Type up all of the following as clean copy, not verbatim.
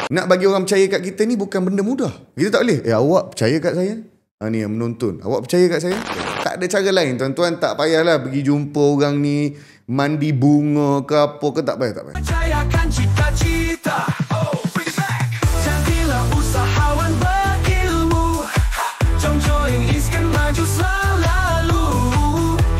Nak bagi orang percaya kat kita ni bukan benda mudah. Kita tak boleh, awak percaya kat saya? Ni yang menonton, awak percaya kat saya? Tak ada cara lain. Tuan-tuan tak payahlah pergi jumpa orang ni, mandi bunga ke apa ke, tak payah. Percayakan cita-cita. Bring it back. Jadilah usahawan berilmu. Jom join Iskan maju selalu.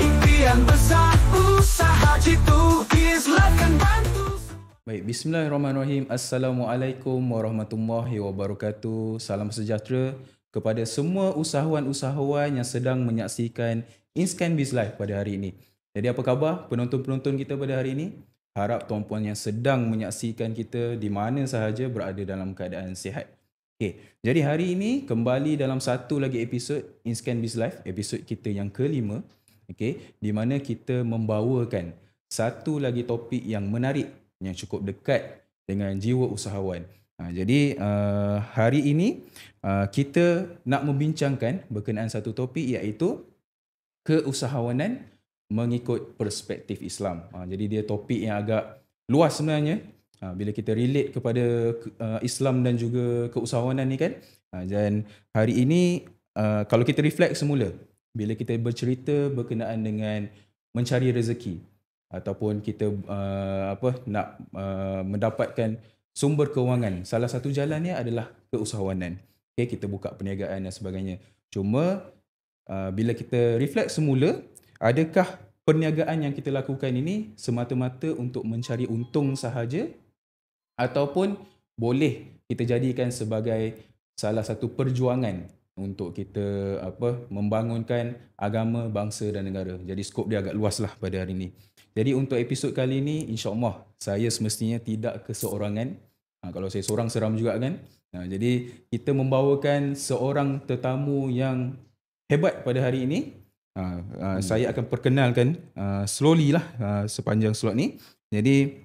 Impian besar, usaha jitu. Islamkan bantu. Baik, bismillahirrahmanirrahim. Assalamualaikum warahmatullahi wabarakatuh. Salam sejahtera kepada semua usahawan-usahawan yang sedang menyaksikan Inscan Biz Live pada hari ini. Jadi apa khabar penonton-penonton kita pada hari ini? Harap tuan-puan yang sedang menyaksikan kita di mana sahaja berada dalam keadaan sihat. Okey, jadi hari ini kembali dalam satu lagi episod Inscan Biz Live, episod kita yang kelima. Okey, di mana kita membawakan satu lagi topik yang menarik, yang cukup dekat dengan jiwa usahawan. Jadi hari ini kita nak membincangkan berkenaan satu topik, iaitu keusahawanan mengikut perspektif Islam. Jadi dia topik yang agak luas sebenarnya bila kita relate kepada Islam dan juga keusahawanan ni kan. Dan hari ini kalau kita reflect semula, bila kita bercerita berkenaan dengan mencari rezeki ataupun kita nak mendapatkan sumber kewangan, salah satu jalannya adalah keusahawanan. Okay, kita buka perniagaan dan sebagainya. Cuma bila kita reflect semula, adakah perniagaan yang kita lakukan ini semata-mata untuk mencari untung sahaja, ataupun boleh kita jadikan sebagai salah satu perjuangan untuk kita membangunkan agama, bangsa dan negara. Jadi skop dia agak luas lah pada hari ini. Jadi untuk episod kali ini, insya-Allah saya semestinya tidak keseorangan. Kalau saya seorang seram juga kan. Jadi kita membawakan seorang tetamu yang hebat pada hari ini. Saya akan perkenalkan slowly lah sepanjang slot ni. Jadi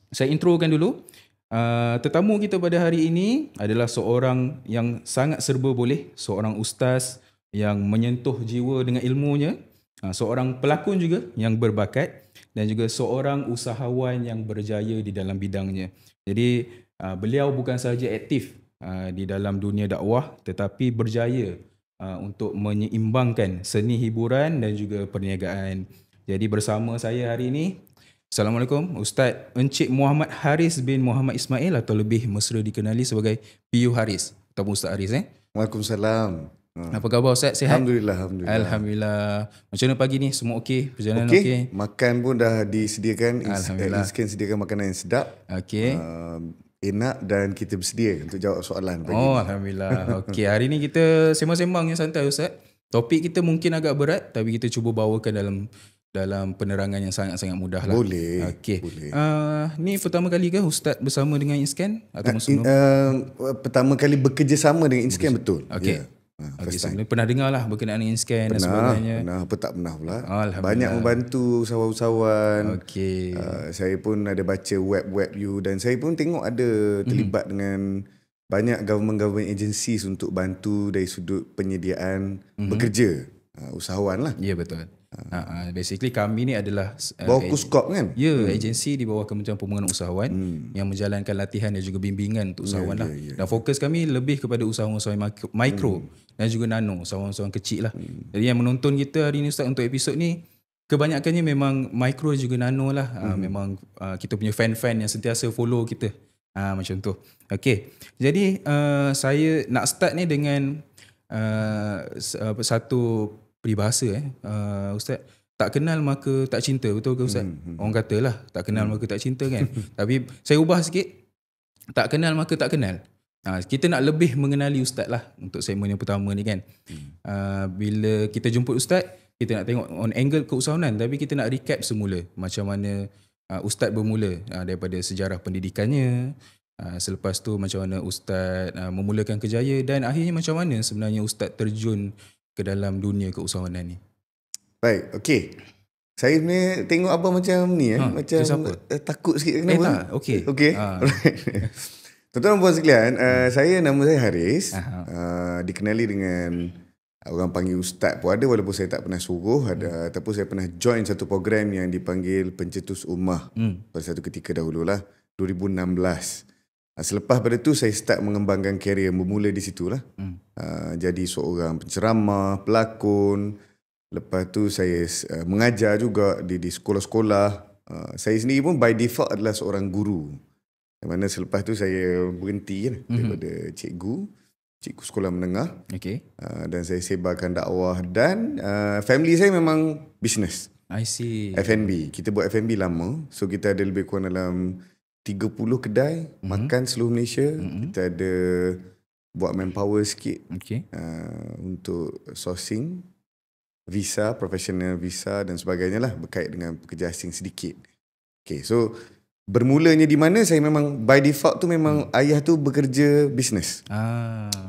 saya introkan dulu. Tetamu kita pada hari ini adalah seorang yang sangat serba boleh, seorang ustaz yang menyentuh jiwa dengan ilmunya, seorang pelakon juga yang berbakat, dan juga seorang usahawan yang berjaya di dalam bidangnya. Jadi beliau bukan sahaja aktif di dalam dunia dakwah, tetapi berjaya untuk menyeimbangkan seni hiburan dan juga perniagaan. Jadi bersama saya hari ini, Assalamualaikum, Ustaz Encik Muhammad Haris bin Muhammad Ismail, atau lebih mesra dikenali sebagai PU Haris atau Ustaz Haris. Waalaikumsalam. Apa khabar Ustaz? Sihat? Alhamdulillah. Macam mana pagi ni? Semua okey? Perjalanan okey? Makan pun dah disediakan. Alhamdulillah. Inscan sediakan makanan yang sedap. Okey. Enak, dan kita bersedia untuk jawab soalan pagi ni. Alhamdulillah. Okey, hari ni kita sembang-sembang yang santai Ustaz. Topik kita mungkin agak berat, tapi kita cuba bawakan dalam penerangan yang sangat-sangat mudah lah. Boleh. Okey. Boleh. Ni pertama kali ke Ustaz bersama dengan Inscan atau sebelum? Pertama kali bekerjasama dengan Inscan, betul. Okey. Yeah. Sebelum pernah dengar lah berkenaan dengan Inscan dan sebagainya. Pernah, apa tak pernah pula. Alhamdulillah. Banyak membantu usahawan-usahawan. Okey. Saya pun ada baca web you, dan saya pun tengok ada terlibat dengan banyak government agencies untuk bantu dari sudut penyediaan bekerja usahawan lah. Ya, betul. Basically kami ni adalah bawah Kuskop kan? Ya, agensi di bawah Kementerian Pembangunan Usahawan yang menjalankan latihan dan juga bimbingan untuk usahawan lah. Dan fokus kami lebih kepada usahawan-usahawan mikro dan juga nano, usahawan-usahawan kecil lah. Jadi yang menonton kita hari ni Ustaz untuk episod ni, kebanyakannya memang mikro juga nano lah. Memang kita punya fan-fan yang sentiasa follow kita. Macam tu. Okey. Jadi saya nak start ni dengan satu peribahasa Ustaz. Tak kenal maka tak cinta, betul ke Ustaz? Orang katalah tak kenal maka tak cinta kan. Tapi saya ubah sikit, tak kenal maka tak kenal. Kita nak lebih mengenali Ustaz lah untuk segmen yang pertama ni kan. Bila kita jemput Ustaz, kita nak tengok on angle keusahawanan, tapi kita nak recap semula macam mana Ustaz bermula daripada sejarah pendidikannya, selepas tu macam mana Ustaz memulakan kerjaya, dan akhirnya macam mana sebenarnya Ustaz terjun ke dalam dunia keusahawanan ni. Baik, okey. Saya sebenarnya tengok apa macam ni macam takut sikit kenapa? Tak, okey. Okey. Tuan-tuan dan puan sekalian, nama saya Haris. Dikenali dengan orang panggil Ustaz pun ada, walaupun saya tak pernah suruh ataupun saya pernah join satu program yang dipanggil Pencetus Ummah pada satu ketika dahululah, 2016. Selepas pada tu saya start mengembangkan karier, bermula di situlah. Jadi seorang penceramah, pelakon. Lepas tu saya mengajar juga di sekolah-sekolah. Saya sendiri pun by default adalah seorang guru. Yang mana selepas tu saya berhenti kan, daripada cikgu sekolah menengah. Okay. Dan saya sebarkan dakwah dan family saya memang business. I see. F&B. Kita buat F&B lama. So kita ada lebih kurang dalam 30 kedai makan seluruh Malaysia. Kita ada buat manpower sikit untuk sourcing visa, professional visa dan sebagainya lah, berkait dengan pekerja asing sedikit. Okay, so bermulanya di mana saya memang by default tu memang ayah tu bekerja bisnes.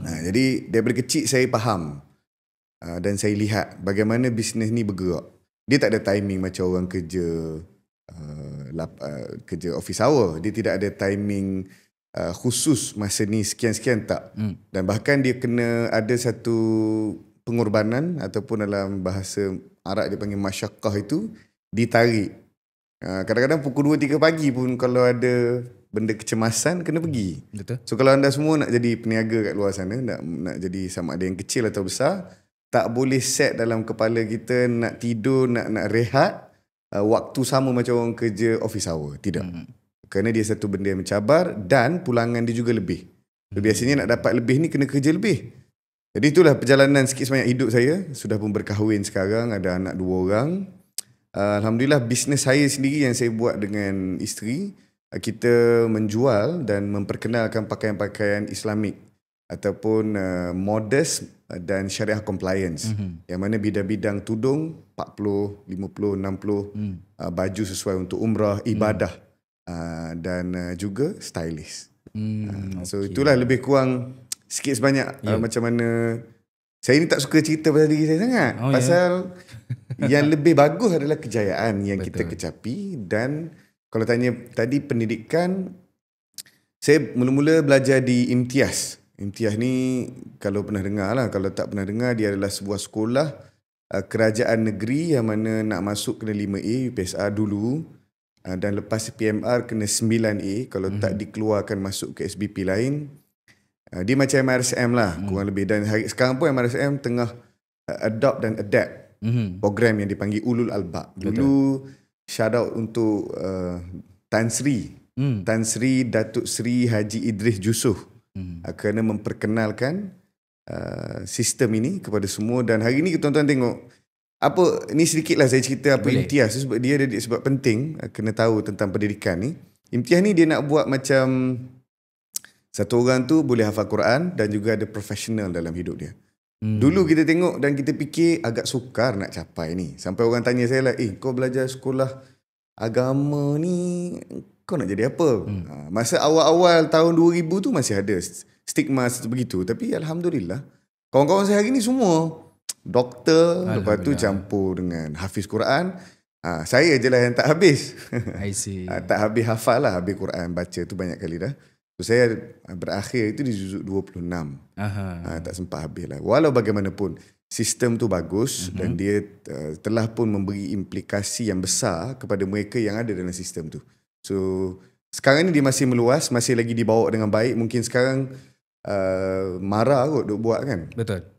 Jadi daripada kecil saya faham dan saya lihat bagaimana bisnes ni bergerak. Dia tak ada timing macam orang kerja kerja office hour. Dia tidak ada timing khusus masa ni sekian-sekian, tak. Dan bahkan dia kena ada satu pengorbanan ataupun dalam bahasa Arab dia panggil masyakkah, itu ditarik. Kadang-kadang pukul 2-3 pagi pun kalau ada benda kecemasan kena pergi. Betul. So kalau anda semua nak jadi peniaga kat luar sana, nak jadi sama ada yang kecil atau besar, tak boleh set dalam kepala kita nak tidur, nak rehat waktu sama macam orang kerja office hour. Tidak. Kerana dia satu benda yang mencabar dan pulangan dia juga lebih. So, biasanya nak dapat lebih ni kena kerja lebih. Jadi itulah perjalanan sikit sebanyak hidup saya. Sudah pun berkahwin sekarang, ada anak 2 orang. Alhamdulillah bisnes saya sendiri yang saya buat dengan isteri, kita menjual dan memperkenalkan pakaian-pakaian Islamik ataupun modest dan syariah compliance. Yang mana bidang-bidang tudung 40, 50, 60, baju sesuai untuk umrah, ibadah dan juga stylist. So itulah lebih kurang sikit sebanyak macam mana. Saya ni tak suka cerita pasal diri saya sangat. Pasal yang lebih bagus adalah kejayaan yang kita kecapi. Dan kalau tanya tadi pendidikan, saya mula-mula belajar di Imtiaz. Imtiaz ni kalau pernah dengar lah, kalau tak pernah dengar, dia adalah sebuah sekolah kerajaan negeri yang mana nak masuk kena 5A UPSR dulu. Dan lepas PMR kena 9A. Kalau tak dikeluarkan masuk ke SBP lain. Dia macam MRSM lah kurang lebih. Dan sekarang pun MRSM tengah adopt dan adapt program yang dipanggil Ulul Albab. Dulu shout out untuk Tan Sri Datuk Sri Haji Idris Jusof kerana memperkenalkan sistem ini kepada semua. Dan hari ni tuan-tuan tengok apa ni, sedikit lah saya cerita apa Imtiaz. Sebab dia ada sebab penting kena tahu tentang pendidikan ni. Imtiaz ni dia nak buat macam satu orang tu boleh hafal Quran dan juga ada profesional dalam hidup dia. Dulu kita tengok dan kita fikir agak sukar nak capai ni. Sampai orang tanya saya lah, kau belajar sekolah agama ni, kau nak jadi apa? Masa awal-awal tahun 2000 tu masih ada stigma begitu. Tapi Alhamdulillah, kawan-kawan saya hari ni semua doktor, lepas tu campur dengan hafiz Quran. Saya je lah yang tak habis. I see. Tak habis hafal lah, habis Quran, baca tu banyak kali dah. So, saya berakhir itu di juzuk 26. Tak sempat habis lah. Walau bagaimanapun, sistem tu bagus dan dia telah pun memberi implikasi yang besar kepada mereka yang ada dalam sistem tu. So, sekarang ni dia masih meluas, masih lagi dibawa dengan baik. Mungkin sekarang marah kot duk buat kan. Betul.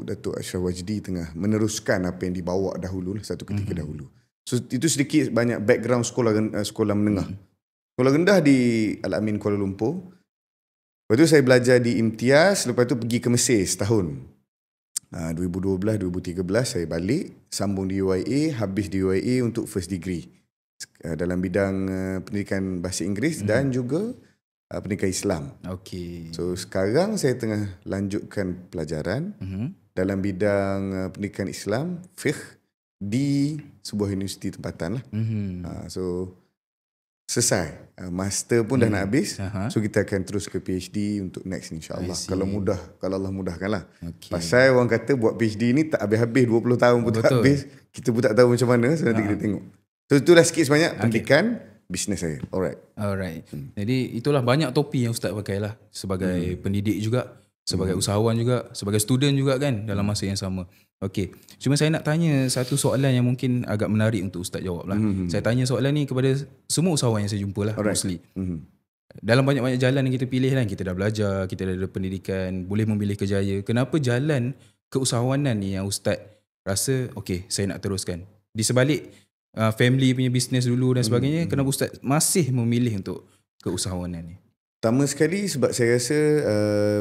Datuk Ashraf Wajdi tengah meneruskan apa yang dibawa dahulu lah, satu ketika dahulu. So, itu sedikit banyak background sekolah menengah. Sekolah rendah di Al-Amin Kuala Lumpur. Lepas tu saya belajar di Imtiaz. Lepas tu pergi ke Mesir setahun. 2012-2013 saya balik. Sambung di UIA. Habis di UIA untuk first degree. Dalam bidang pendidikan bahasa Inggeris dan juga pendidikan Islam. Okay. So sekarang saya tengah lanjutkan pelajaran dalam bidang pendidikan Islam, fiqh di sebuah universiti tempatan lah. So selesai. Master pun dah nak habis. So kita akan terus ke PhD untuk next insyaAllah. Kalau Allah mudahkan lah. Pasal orang kata buat PhD ni tak habis-habis 20 tahun pun tak habis. Kita pun tak tahu macam mana. So nanti kita tengok. So itulah sikit sebanyak pendidikan bisnes saya. Alright. Jadi itulah banyak topi yang Ustaz pakai lah. Sebagai pendidik juga, sebagai usahawan juga, sebagai student juga kan dalam masa yang sama. Okey. Cuma saya nak tanya satu soalan yang mungkin agak menarik untuk Ustaz jawab lah. Saya tanya soalan ni kepada semua usahawan yang saya jumpa lah mostly. dalam banyak-banyak jalan yang kita pilih kan, kita dah belajar, kita dah ada pendidikan, boleh memilih kerjaya. Kenapa jalan keusahawanan ni yang Ustaz rasa okay, saya nak teruskan? Di sebalik family punya bisnes dulu dan sebagainya, kenapa Ustaz masih memilih untuk keusahawanan ni? Pertama sekali sebab saya rasa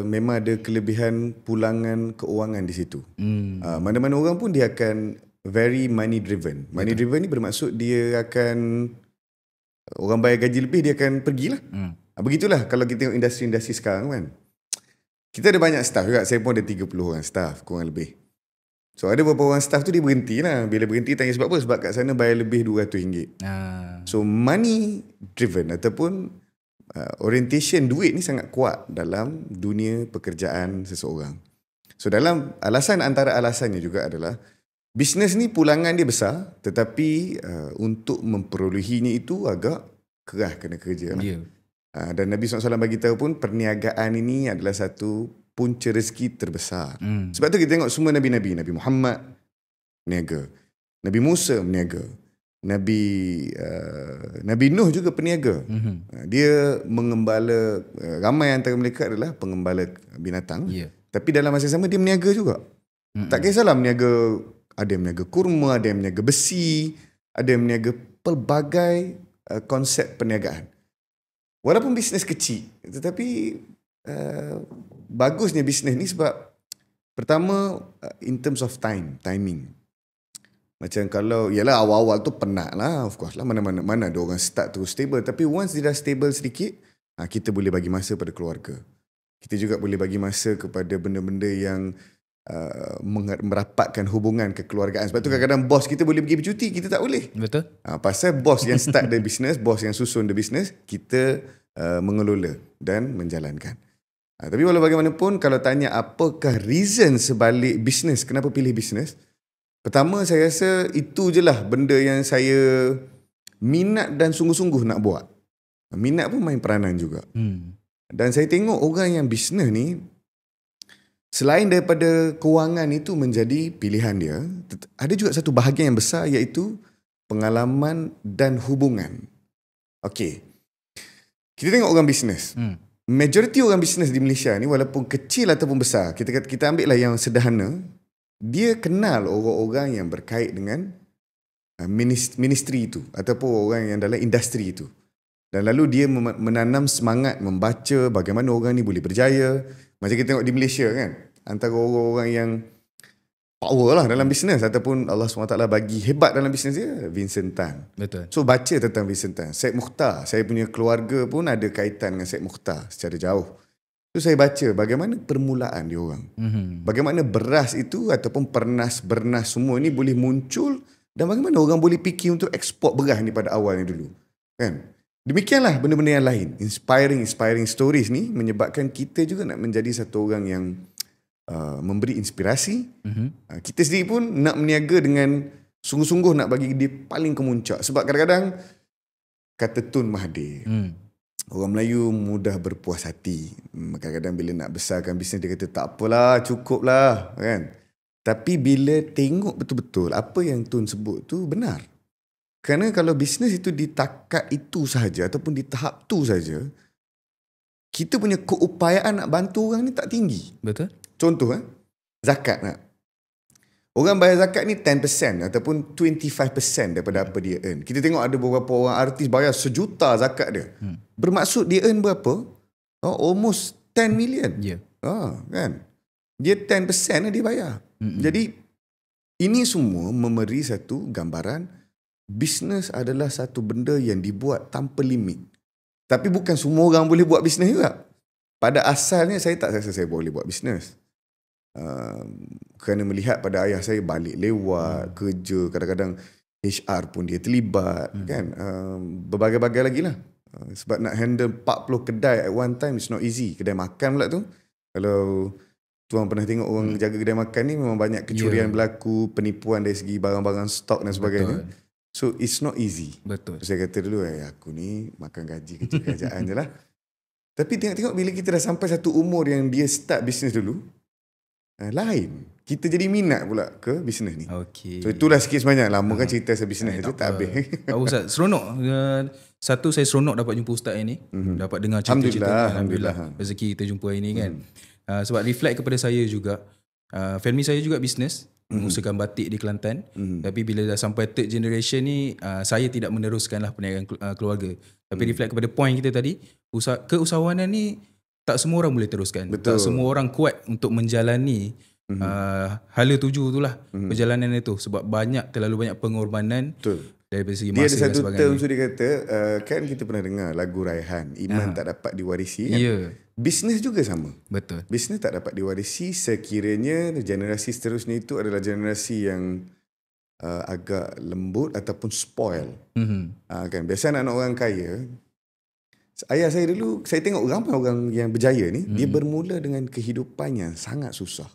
memang ada kelebihan pulangan keuangan di situ. Mana-mana orang pun dia akan very money driven. Money driven ni bermaksud dia akan, orang bayar gaji lebih dia akan pergilah. Begitulah kalau kita tengok industri-industri sekarang kan. Kita ada banyak staff juga. Saya pun ada 30 orang staff kurang lebih. So ada beberapa orang staff tu dia berhenti lah. Bila berhenti tanya sebab apa? Sebab kat sana bayar lebih RM200. So money driven ataupun orientation duit ni sangat kuat dalam dunia pekerjaan seseorang. So dalam alasan, antara alasannya juga adalah bisnes ni pulangan dia besar, tetapi untuk memperolehinya itu agak kerah kena kerja lah. Dan Nabi SAW bagi tahu pun perniagaan ini adalah satu punca rezeki terbesar. Sebab tu kita tengok semua Nabi-Nabi. Nabi Muhammad berniaga, Nabi Musa berniaga, Nabi Nuh juga peniaga. Dia mengembala, ramai antara mereka adalah pengembala binatang. Tapi dalam masa yang sama dia meniaga juga. Tak kisahlah meniaga, ada yang meniaga kurma, ada yang meniaga besi, ada yang meniaga pelbagai konsep perniagaan. Walaupun bisnes kecil, tetapi bagusnya bisnes ni sebab pertama in terms of timing. Macam kalau, yalah awal-awal tu penat lah, of course lah, mana ada orang start terus stable. Tapi once dia dah stable sedikit, kita boleh bagi masa pada keluarga. Kita juga boleh bagi masa kepada benda-benda yang merapatkan hubungan kekeluargaan. Sebab tu kadang-kadang bos kita boleh pergi bercuti, kita tak boleh. Betul. Pasal bos yang start the business, bos yang susun the business, kita mengelola dan menjalankan. Tapi walau bagaimanapun, kalau tanya apakah reason sebalik bisnes, kenapa pilih bisnes? Pertama, saya rasa itu je lah benda yang saya minat dan sungguh-sungguh nak buat. Minat pun main peranan juga. Dan saya tengok orang yang bisnes ni, selain daripada kewangan itu menjadi pilihan dia, ada juga satu bahagian yang besar iaitu pengalaman dan hubungan. Okey. Kita tengok orang bisnes. Majoriti orang bisnes di Malaysia ni, walaupun kecil ataupun besar, kita ambil lah yang sederhana, dia kenal orang-orang yang berkait dengan ministry itu ataupun orang yang dalam industri itu. Dan lalu dia menanam semangat membaca bagaimana orang ni boleh berjaya. Macam kita tengok di Malaysia kan, antara orang-orang yang power lah dalam bisnes ataupun Allah SWT bagi hebat dalam bisnes dia, Vincent Tan. Betul. So baca tentang Vincent Tan. Syed Mukhtar, saya punya keluarga pun ada kaitan dengan Syed Mukhtar secara jauh. So saya baca bagaimana permulaan dia orang. Bagaimana beras itu ataupun bernas semua ni boleh muncul dan bagaimana orang boleh fikir untuk ekspor beras ni pada awalnya dulu. Kan? Demikianlah benda-benda yang lain. Inspiring stories ni menyebabkan kita juga nak menjadi satu orang yang memberi inspirasi. Kita sendiri pun nak meniaga dengan sungguh-sungguh nak bagi dia paling kemuncak. Sebab kadang-kadang kata Tun Mahathir, orang Melayu mudah berpuas hati. Kadang-kadang bila nak besarkan bisnes dia kata tak apalah, cukup lah kan. Tapi bila tengok betul-betul apa yang Tun sebut tu benar. Kerana kalau bisnes itu di takat itu sahaja ataupun di tahap tu saja, kita punya keupayaan nak bantu orang ni tak tinggi. Betul. Contoh zakat nak. Orang bayar zakat ni 10% ataupun 25% daripada apa dia earn. Kita tengok ada beberapa orang artis bayar 1 juta zakat dia. Bermaksud dia earn berapa? Almost 10 million. Kan? Dia 10% lah dia bayar. Jadi ini semua memberi satu gambaran bisnes adalah satu benda yang dibuat tanpa limit. Tapi bukan semua orang boleh buat bisnes juga. Pada asalnya saya tak rasa saya boleh buat bisnes. Kerana melihat pada ayah saya balik lewat kerja, kadang-kadang HR pun dia terlibat kan, berbagai-bagai lagi lah. Sebab nak handle 40 kedai at one time is not easy. Kedai makan pula tu, kalau tuan pernah tengok orang jaga kedai makan ni, memang banyak kecurian berlaku, penipuan dari segi barang-barang stok dan sebagainya. So it's not easy. Betul. Saya kata dulu aku ni makan gaji kerja-kerjaan je lah. Tapi tengok-tengok bila kita dah sampai satu umur yang dia start bisnes dulu, lain. Kita jadi minat pula ke bisnes ni. Okey. So itulah sikit sebanyak. Lama kan cerita pasal bisnes je tak habis. Ustaz, seronok. Satu, saya seronok dapat jumpa Ustaz ini. Dapat dengar cerita-cerita. Alhamdulillah. Rezeki kita jumpa hari ni kan. Sebab reflect kepada saya juga. Family saya juga bisnes. Mengusahakan batik di Kelantan. Tapi bila dah sampai third generation ni, saya tidak meneruskanlah perniagaan keluarga. Tapi reflect kepada point kita tadi, keusahawanan ni tak semua orang boleh teruskan. Betul. Tak semua orang kuat untuk menjalani hala tuju itulah perjalanan itu, sebab terlalu banyak pengorbanan. Betul. Daripada segi Dia masa ada dan satu sebagainya. term tu dia kata, kan kita pernah dengar lagu Raihan, iman tak dapat diwarisi kan? Ya. Bisnes juga sama. Betul. Bisnes tak dapat diwarisi sekiranya generasi seterusnya itu adalah generasi yang agak lembut ataupun spoil. Kan biasa anak-anak orang kaya, ayah saya dulu, saya tengok ramai orang yang berjaya ni, dia bermula dengan kehidupan yang sangat susah.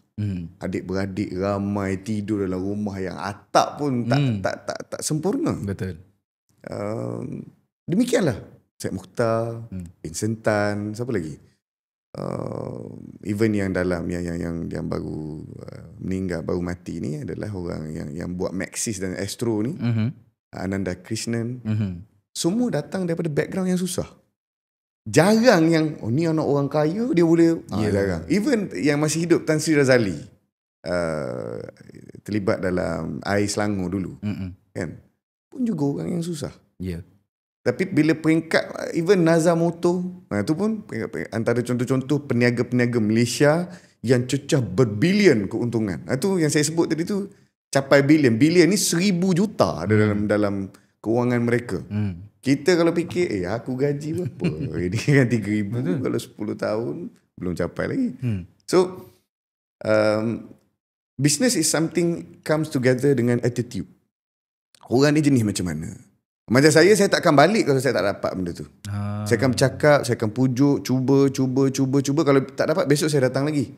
Adik-beradik ramai, tidur dalam rumah yang atap pun tak sempurna. Betul. Demikianlah Syed Mukhtar, Vincent Tan, siapa lagi? Even yang dalam yang baru meninggal, baru mati ni adalah orang yang buat Maxis dan Astro ni, Ananda Krishnan. Semua datang daripada background yang susah. Jarang yang ni anak orang kaya dia boleh, jarang. Even yang masih hidup, Tan Sri Razali terlibat dalam Air Selangor dulu, kan, pun juga orang yang susah. Tapi bila peringkat even Nazar Motor, itu pun antara contoh-contoh peniaga-peniaga Malaysia yang cecah berbilion keuntungan. Itu yang saya sebut tadi tu, capai bilion. Bilion ni 1,000 juta dalam kewangan mereka. Kita kalau fikir, aku gaji berapa? Dia kan 3,000 kalau 10 tahun belum capai lagi. So business is something comes together dengan attitude. Orang ni jenis macam mana? Macam saya takkan balik kalau saya tak dapat benda tu. Saya akan bercakap, saya akan pujuk, cuba. Kalau tak dapat, besok saya datang lagi.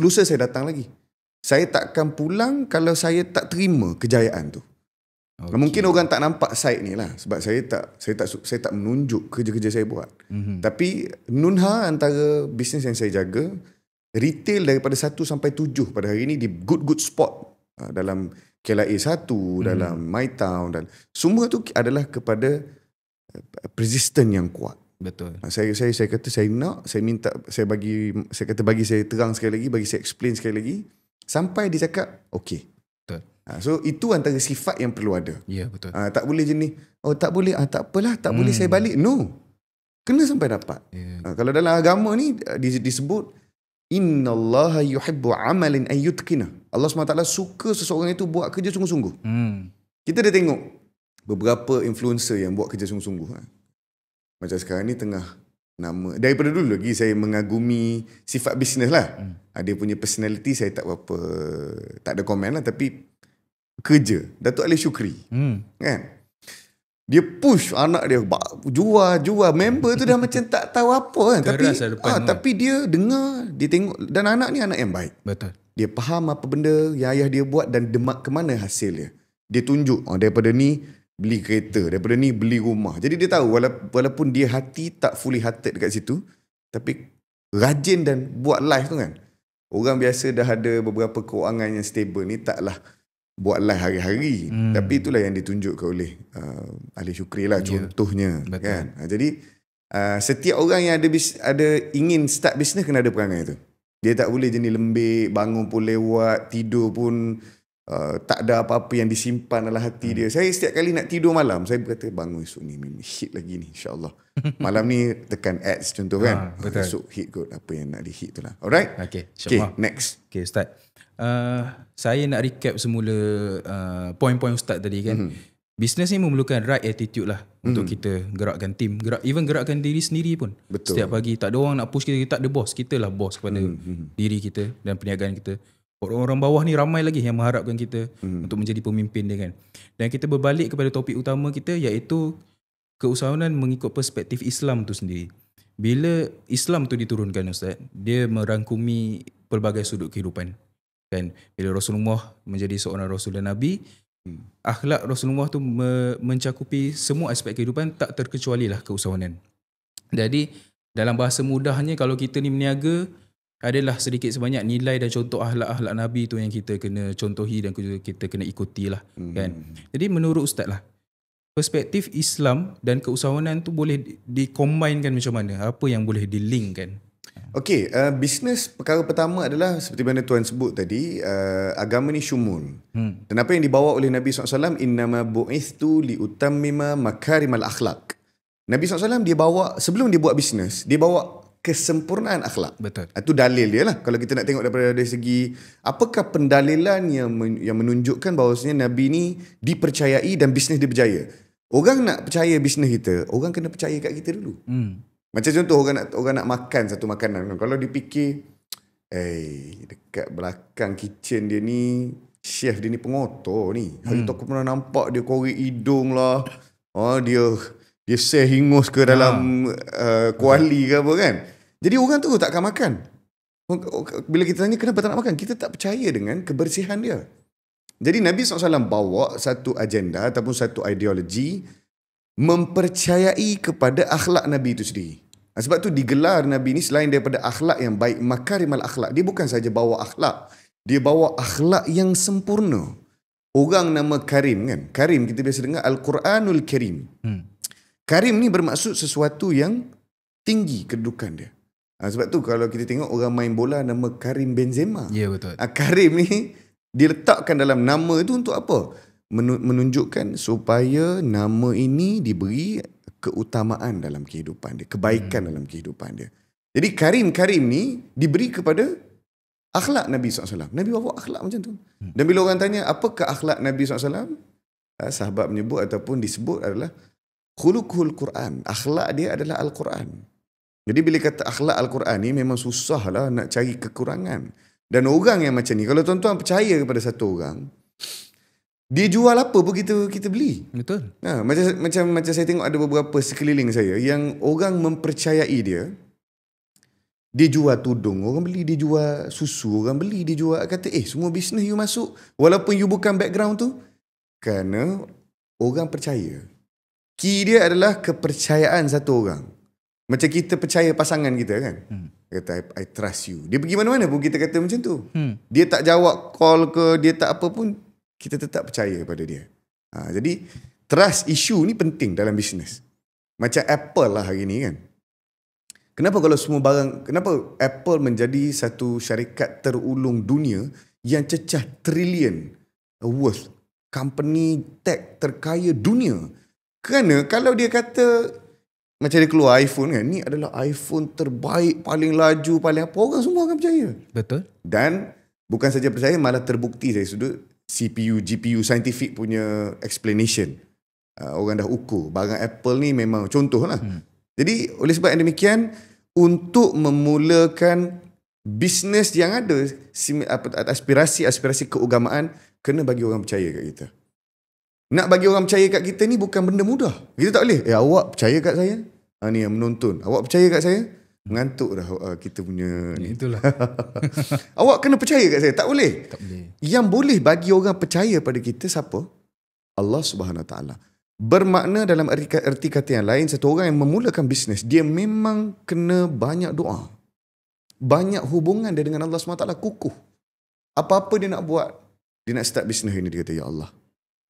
Lusa saya datang lagi. Saya takkan pulang kalau saya tak terima kejayaan tu. Mungkin orang tak nampak side ni lah, sebab saya tak menunjuk kerja-kerja saya buat. Tapi Nunha antara bisnes yang saya jaga, retail daripada 1 sampai 7 pada hari ni di good spot dalam KLIA 1, dalam MyTown, dan semua tu adalah kepada persistent yang kuat. Betul. Saya kata saya kata bagi saya terang sekali lagi, bagi saya explain sekali lagi, sampai dia cakap okey. So itu antara sifat yang perlu ada. Ya, betul. Tak boleh jenis, tak boleh, tak apalah, tak boleh saya balik. No. Kena sampai dapat. Kalau dalam agama ni disebut innallaha yuhibbu amalin ayyutqina. Allah SWT suka seseorang itu buat kerja sungguh-sungguh. Kita dah tengok beberapa influencer yang buat kerja sungguh-sungguh. Macam sekarang ni tengah nama, daripada dulu lagi saya mengagumi sifat bisnes lah. Dia punya personality saya tak ada komen lah, tapi kerja Datuk Ali Syukri, kan, dia push anak dia jual member tu dah macam tak tahu apa kan, tapi dia dengar, dia tengok, dan anak ni anak yang baik. Betul. Dia faham apa benda yang ayah dia buat dan ke mana hasil dia. Dia tunjuk, daripada ni beli kereta, daripada ni beli rumah. Jadi dia tahu walaupun dia hati tak fully hearted dekat situ, tapi rajin dan buat live tu kan. Orang biasa dah ada beberapa keuangan yang stable ni taklah buat live hari-hari. Tapi itulah yang ditunjukkan oleh Ali Syukri lah, contohnya. Kan? Jadi setiap orang yang ada ingin start bisnes kena ada perangai tu. Dia tak boleh jenis lembik, bangun pun lewat, tidur pun tak ada apa-apa yang disimpan dalam hati dia. Saya setiap kali nak tidur malam, saya berkata bangun esok ni hit lagi ni, insyaAllah. Malam ni tekan ads contoh kan. Esok hit kot apa yang nak di hit tu lah. Alright? Okay, next. Okay, Ustaz. Saya nak recap semula poin-poin Ustaz tadi kan. Bisnes ni memerlukan right attitude lah untuk kita gerakkan tim, gerakkan diri sendiri pun. Betul. Setiap pagi tak ada orang nak push kita, tak ada bos. Kita lah bos kepada diri kita dan perniagaan kita. Orang-orang bawah ni ramai lagi yang mengharapkan kita untuk menjadi pemimpin dia kan. Dan kita berbalik kepada topik utama kita, iaitu keusahawanan mengikut perspektif Islam tu sendiri. Bila Islam tu diturunkan Ustaz, dia merangkumi pelbagai sudut kehidupan. Kan, bila Rasulullah menjadi seorang Rasul dan Nabi, akhlak Rasulullah tu mencakupi semua aspek kehidupan, tak terkecualilah keusahawanan. Jadi dalam bahasa mudahnya, kalau kita ni meniaga, adalah sedikit sebanyak nilai dan contoh akhlak-akhlak Nabi tu yang kita kena contohi dan kita kena ikuti lah kan. Jadi menurut Ustaz lah, perspektif Islam dan keusahawanan tu boleh dikombinkan macam mana? Apa yang boleh di-linkkan? Okey, bisnes perkara pertama adalah seperti mana Tuan sebut tadi, agama ni syumun. Dan apa yang dibawa oleh Nabi SAW, innama bu'ithtu liutammima makarimal akhlak. Nabi SAW dia bawa, sebelum dia buat bisnes, dia bawa kesempurnaan akhlak. Betul. Itu dalil dia lah. Kalau kita nak tengok daripada dari segi, apakah pendalilan yang menunjukkan bahawasanya Nabi ni dipercayai dan bisnes dia berjaya. Orang nak percaya bisnes kita, orang kena percaya kat kita dulu. Macam contoh orang nak makan satu makanan. Kalau dipikir, dekat belakang kitchen dia ni, chef dia ni pengotor ni. Hari tu aku pernah nampak dia korek hidung lah. Dia share hingus ke dalam kuali ke apa kan. Jadi orang tu tak akan makan. Bila kita tanya kenapa tak nak makan, kita tak percaya dengan kebersihan dia. Jadi Nabi SAW bawa satu agenda ataupun satu ideologi mempercayai kepada akhlak Nabi itu sendiri. Sebab tu digelar Nabi ni selain daripada akhlak yang baik, makarimal akhlak. Dia bukan saja bawa akhlak, dia bawa akhlak yang sempurna. Orang nama Karim kan. Karim kita biasa dengar Al-Quranul Karim. Karim ni bermaksud sesuatu yang tinggi kedudukan dia. Sebab tu kalau kita tengok orang main bola nama Karim Benzema. Ya, betul. Karim ni diletakkan dalam nama itu untuk apa? Menunjukkan supaya nama ini diberi keutamaan dalam kehidupan dia, kebaikan dalam kehidupan dia. Jadi Karim ni diberi kepada akhlak Nabi SAW. Nabi bawa akhlak macam tu. Dan bila orang tanya apakah akhlak Nabi SAW, sahabat menyebut ataupun disebut adalah khuluqul Quran. Akhlak dia adalah Al-Quran. Jadi bila kata akhlak Al-Quran ni memang susah lah nak cari kekurangan. Dan orang yang macam ni, kalau tuan-tuan percaya kepada satu orang, dia jual apa pun kita beli. Betul. Macam saya tengok ada beberapa sekeliling saya yang orang mempercayai dia. Dia jual tudung, orang beli. Dia jual susu, orang beli. Dia jual, kata semua bisnes you masuk walaupun you bukan background tu, kerana orang percaya. Key dia adalah kepercayaan satu orang. Macam kita percaya pasangan kita kan. Kata I trust you. Dia pergi mana-mana pun kita kata macam tu. Dia tak jawab call ke, dia tak apa pun, kita tetap percaya pada dia. Jadi trust issue ni penting dalam bisnes. Macam Apple lah hari ni kan. Kenapa kalau semua barang, kenapa Apple menjadi satu syarikat terulung dunia yang cecah trilion worth, company tech terkaya dunia. Kerana kalau dia kata, macam dia keluar iPhone kan, ni adalah iPhone terbaik, paling laju, paling apa, orang semua akan percaya. Betul. Dan bukan saja percaya, malah terbukti dari sudut CPU, GPU, scientific punya explanation. Orang dah ukur barang Apple ni memang contoh lah. Jadi oleh sebab yang demikian, untuk memulakan bisnes yang ada aspirasi keagamaan, kena bagi orang percaya kat kita. Nak bagi orang percaya kat kita ni bukan benda mudah. Kita tak boleh, awak percaya kat saya? Ni yang menonton, awak percaya kat saya? Mengantuk dah kita punya ni. Itulah. Awak kena percaya kat saya. Tak boleh. Tak boleh. Yang boleh bagi orang percaya pada kita siapa? Allah Subhanahu Wa Taala. Bermakna dalam erti kata yang lain, satu orang yang memulakan bisnes, dia memang kena banyak doa. Banyak hubungan dia dengan Allah SWT, kukuh. Apa-apa dia nak buat, dia nak start bisnes ini, dia kata, Ya Allah,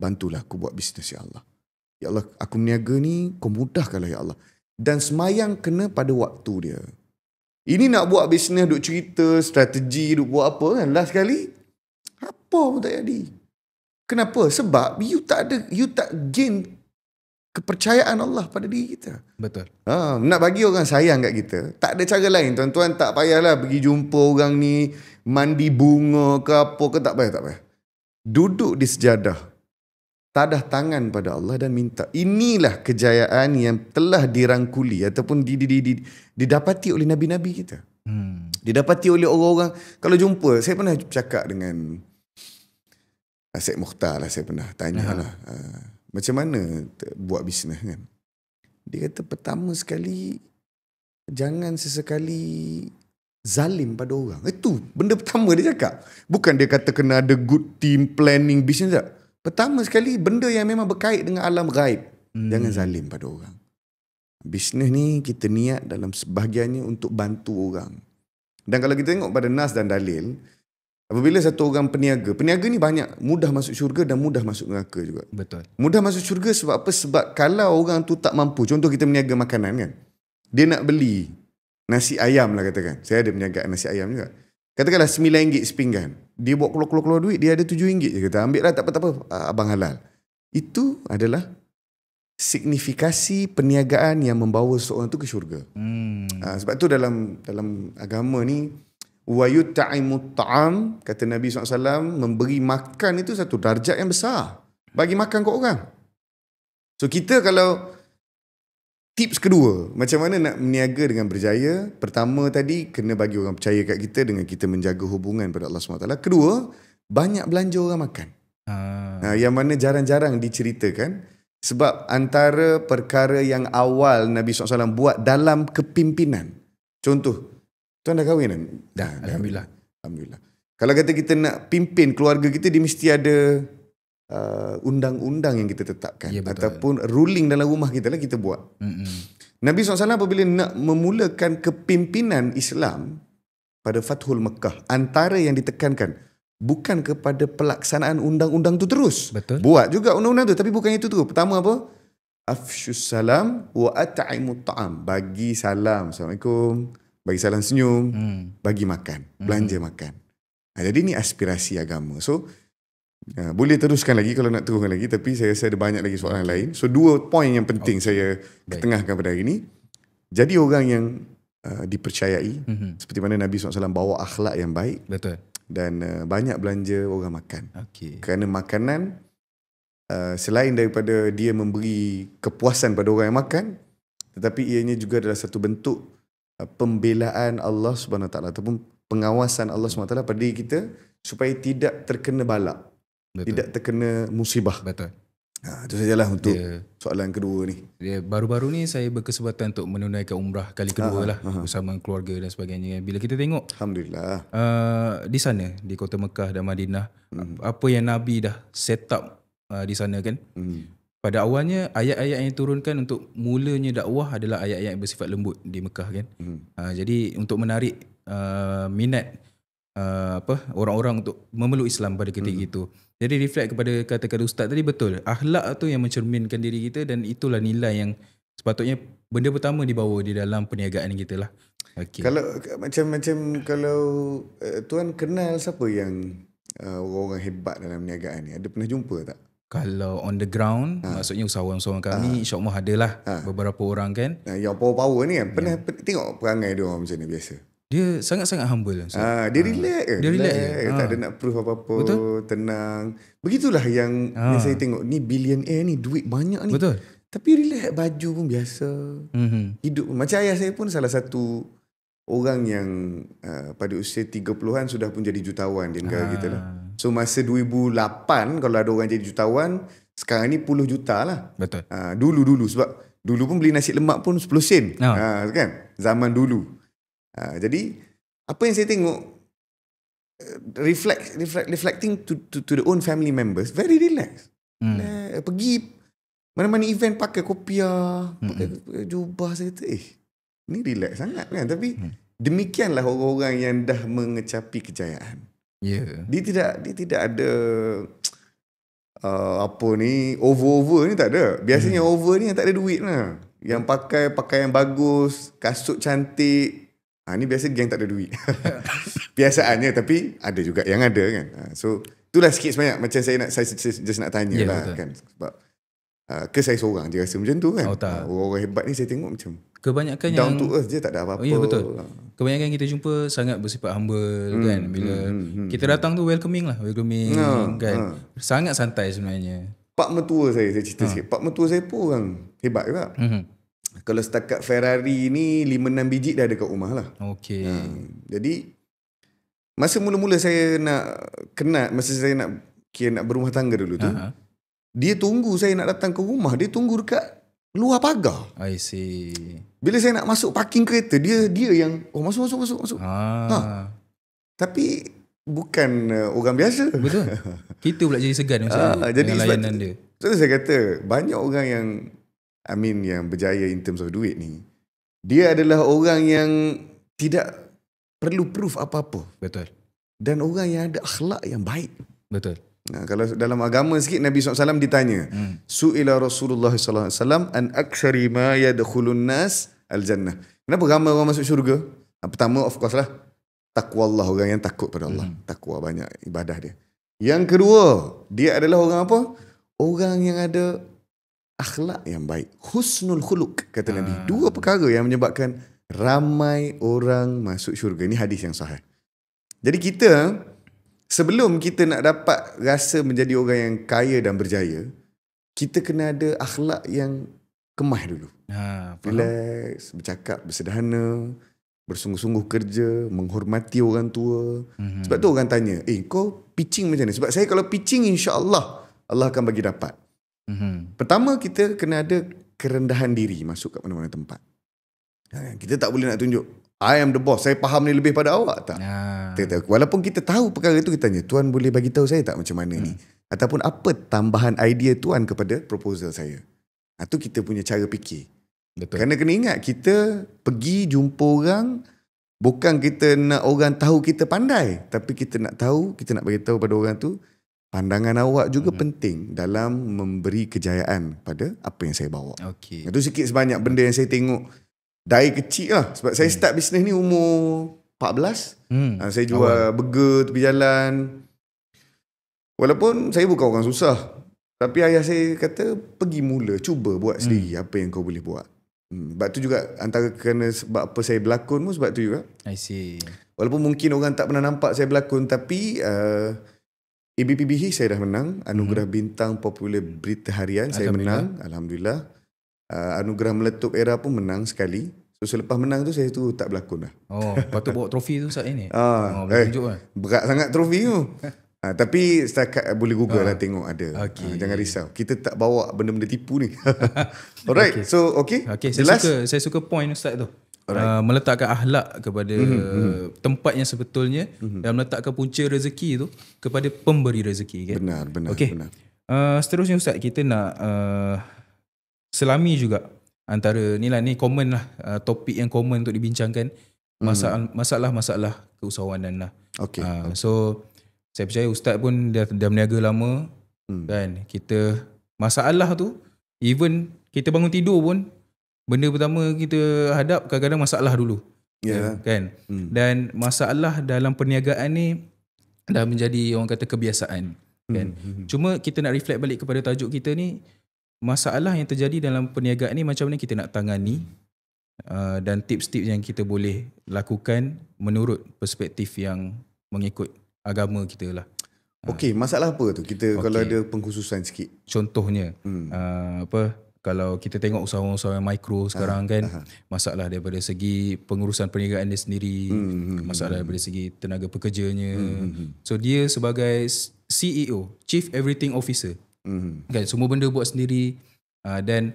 bantulah aku buat bisnes, Ya Allah. Ya Allah, aku meniaga ni, kau mudahkanlah, Ya Allah. Dan semayang kena pada waktu dia. Ini nak buat bisnes, duk cerita, strategi, duk buat apa kan, last sekali, apa pun tak jadi. Kenapa? Sebab you tak gain kepercayaan Allah pada diri kita. Betul. Nak bagi orang sayang kat kita, tak ada cara lain. Tuan-tuan tak payahlah pergi jumpa orang ni, mandi bunga ke apa ke, tak payah. Duduk di sejadah, tadah tangan pada Allah dan minta. Inilah kejayaan yang telah dirangkuli ataupun didapati oleh nabi-nabi kita. Didapati oleh orang-orang. Kalau jumpa, saya pernah cakap dengan Syed Mukhtar lah, saya pernah tanya lah, macam mana buat bisnes kan. Dia kata pertama sekali, jangan sesekali zalim pada orang. Itu benda pertama dia cakap. Bukan dia kata kena ada good team planning bisnes tak. Pertama sekali, benda yang memang berkait dengan alam gaib, jangan zalim pada orang. Bisnes ni kita niat dalam sebahagiannya untuk bantu orang. Dan kalau kita tengok pada nas dan dalil, apabila satu orang peniaga ni banyak mudah masuk syurga dan mudah masuk neraka juga. Betul. Mudah masuk syurga sebab apa? Sebab kalau orang tu tak mampu, contoh kita meniaga makanan kan, dia nak beli nasi ayam lah katakan. Saya ada perniagaan nasi ayam juga. Katakanlah RM9 sepinggan. Dia buat keluar duit, dia ada RM7 je. Kata, ambil lah, tak apa-apa, abang halal. Itu adalah signifikasi perniagaan yang membawa seorang tu ke syurga. Sebab tu dalam agama ni, wa yut'imut ta'am, kata Nabi SAW, memberi makan itu satu darjat yang besar. Bagi makan kat orang. So kita kalau tips kedua, macam mana nak berniaga dengan berjaya? Pertama tadi, kena bagi orang percaya kat kita dengan kita menjaga hubungan pada Allah SWT. Kedua, banyak belanja orang makan. Yang mana jarang-jarang diceritakan. Sebab antara perkara yang awal Nabi SAW buat dalam kepimpinan. Contoh, tuan dah kahwin kan? Dah, Alhamdulillah. Alhamdulillah. Kalau kata kita nak pimpin keluarga kita, dia mesti ada undang-undang yang kita tetapkan, ya, ataupun ruling dalam rumah kita lah kita buat. Nabi SAW apabila nak memulakan kepimpinan Islam pada Fathul Mekah, antara yang ditekankan bukan kepada pelaksanaan undang-undang tu terus. Betul. Buat juga undang-undang tu, tapi bukan itu terus. Pertama apa? Afshus salam wa at'imut ta'am. Bagi salam, Assalamualaikum, bagi salam senyum, bagi makan, belanja makan. Jadi ni aspirasi agama. So boleh teruskan lagi kalau nak teruskan lagi, tapi saya rasa ada banyak lagi soalan lain. So 2 poin yang penting saya ketengahkan pada hari ini. Jadi orang yang dipercayai, seperti mana Nabi SAW bawa akhlak yang baik. Betul. Dan banyak belanja orang makan. Kerana makanan selain daripada dia memberi kepuasan pada orang yang makan, tetapi ianya juga adalah satu bentuk pembelaan Allah SWT ataupun pengawasan Allah SWT pada diri kita supaya tidak terkena balak. Betul. Tidak terkena musibah. Betul. Itu sajalah untuk soalan kedua ni. Baru-baru ni saya berkesempatan untuk menunaikan umrah kali kedua bersama keluarga dan sebagainya. Bila kita tengok, Alhamdulillah, di sana, di kota Mekah dan Madinah, apa yang Nabi dah set up di sana kan. Pada awalnya ayat-ayat yang diturunkan untuk mulanya dakwah adalah ayat-ayat yang bersifat lembut di Mekah kan. Jadi untuk menarik minat orang-orang untuk memeluk Islam pada ketika itu. Jadi reflect kepada kata-kata ustaz tadi, betul. Akhlak tu yang mencerminkan diri kita, dan itulah nilai yang sepatutnya benda pertama dibawa di dalam perniagaan kita lah. Kalau macam kalau tuan kenal siapa yang orang-orang hebat dalam perniagaan ni, ada pernah jumpa tak? Kalau on the ground, maksudnya usahawan-usahawan kami, insyaAllah adalah beberapa orang kan. Yang power-power ni kan, pernah tengok perangai dia orang macam ni biasa? Dia sangat-sangat humble. Dia relax ke? Dia relax. Tak ada nak proof apa-apa. Betul. Tenang. Begitulah yang saya tengok. Ni billionaire ni, duit banyak ni. Betul. Tapi relax, baju pun biasa. Hidup pun. Macam ayah saya pun salah satu orang yang pada usia 30-an sudah pun jadi jutawan di negara kita lah. So masa 2008 kalau ada orang jadi jutawan, sekarang ni puluh juta lah. Betul. Dulu sebab dulu pun beli nasi lemak pun 10 sen. Kan? Zaman dulu. Jadi apa yang saya tengok, reflecting to the own family members, very relaxed. Pergi mana-mana event pakai kopiah, pakai jubah, saya kata ni relax sangat kan. Tapi demikianlah orang-orang yang dah mengecapi kejayaan. Dia tidak ada apa ni, over ni tak ada. Biasanya over ni yang tak ada duit lah. Yang pakai pakaian bagus, kasut cantik. Ni biasa geng tak ada duit. Biasaannya, tapi ada juga yang ada kan. So itulah sikit sebanyak macam saya just nak tanya lah betul. Kan. Sebab ke saya seorang je rasa macam tu kan. Orang-orang hebat ni saya tengok macam kebanyakan down to earth je, tak ada apa-apa. Betul. Kebanyakan kita jumpa sangat bersifat humble kan. Bila kita datang tu welcoming kan. Sangat santai sebenarnya. Pak mertua saya cerita sikit. Pak mertua saya pun orang hebat juga. Kalau setakat Ferrari ni 5-6 biji dah ada kat rumah lah. Jadi masa mula-mula saya nak kenal, masa saya nak berumah tangga dulu tu, dia tunggu saya nak datang ke rumah, dia tunggu dekat luar pagar. I see. Bila saya nak masuk parking kereta, dia yang masuk. Tapi bukan orang biasa. Betul. Kita pula jadi segan jadi layanan dia. So saya kata banyak orang yang yang berjaya in terms of duit ni, dia adalah orang yang tidak perlu proof apa-apa. Betul. Dan orang yang ada akhlak yang baik. Betul. Kalau dalam agama sikit, Nabi SAW ditanya, Su'ila Rasulullah SAW an aksyari ma yadkhulun nas al-jannah. Kenapa ramai orang masuk syurga? Pertama, of course lah, taqwa Allah, orang yang takut pada Allah. Takwa, banyak ibadah dia. Yang kedua, dia adalah orang apa? Orang yang ada akhlak yang baik. Husnul khuluq, kata Nabi. Dua perkara yang menyebabkan ramai orang masuk syurga. Ini hadis yang sahih. Jadi kita, sebelum kita nak dapat rasa menjadi orang yang kaya dan berjaya, kita kena ada akhlak yang kemah dulu. Relax, bercakap, bersederhana, bersungguh-sungguh kerja, menghormati orang tua. Sebab tu orang tanya, kau pitching macam mana? Sebab saya kalau pitching, insya-Allah Allah akan bagi dapat. Pertama, kita kena ada kerendahan diri masuk kat mana-mana tempat. Kita tak boleh nak tunjuk, I am the boss, saya faham ni lebih pada awak. Tak. Walaupun kita tahu perkara itu, kita tanya, Tuan boleh bagi tahu saya tak macam mana ni? Ataupun apa tambahan idea Tuan kepada proposal saya? Itu kita punya cara fikir. Betul. Kerana kena ingat, kita pergi jumpa orang, bukan kita nak orang tahu kita pandai, tapi kita nak tahu, kita nak bagi tahu pada orang tu, pandangan awak juga penting dalam memberi kejayaan pada apa yang saya bawa. Okay. Itu sikit sebanyak benda yang saya tengok dari kecil lah. Sebab saya start bisnes ni umur 14. Saya jual burger tepi jalan. Walaupun saya bukan orang susah, tapi ayah saya kata, pergi mula, cuba buat sendiri apa yang kau boleh buat. Sebab tu juga, antara kerana sebab apa saya berlakon pun sebab tu juga. I see. Walaupun mungkin orang tak pernah nampak saya berlakon, tapi ABPBH saya dah menang. Anugerah Bintang Popular Berita Harian saya menang, Alhamdulillah. Anugerah Meletup Era pun menang sekali. So selepas menang tu, saya tu tak berlakon dah. Patut bawa trofi tu saat ini. Boleh tunjuk lah. Berat sangat trofi tu. Tapi setakat boleh Google lah, tengok ada. Jangan risau, kita tak bawa benda-benda tipu ni. Alright, so okay. Saya suka point Ustaz tu. Meletakkan akhlak kepada tempat yang sebetulnya, dan meletakkan punca rezeki tu kepada pemberi rezeki, kan? Benar. Okay. Seterusnya Ustaz, kita nak selami juga antara ni common lah, topik yang common untuk dibincangkan, masalah-masalah keusahawanan lah. Okay. So saya percaya Ustaz pun dah berniaga lama, kan? Kita masalah tu, even kita bangun tidur pun, benda pertama kita hadap kadang-kadang masalah dulu. Kan? Dan masalah dalam perniagaan ni dah menjadi, orang kata, kebiasaan, kan? Cuma kita nak reflect balik kepada tajuk kita ni, masalah yang terjadi dalam perniagaan ni macam mana kita nak tangani, dan tips-tips yang kita boleh lakukan menurut perspektif yang mengikut agama kita lah. Okey, masalah apa tu? Kita kalau ada pengkhususan sikit. Contohnya, kalau kita tengok usahawan-usahawan mikro sekarang, kan, masalah daripada segi pengurusan perniagaan dia sendiri, masalah daripada segi tenaga pekerjanya. So dia sebagai CEO, Chief Everything Officer, kan, semua benda buat sendiri, dan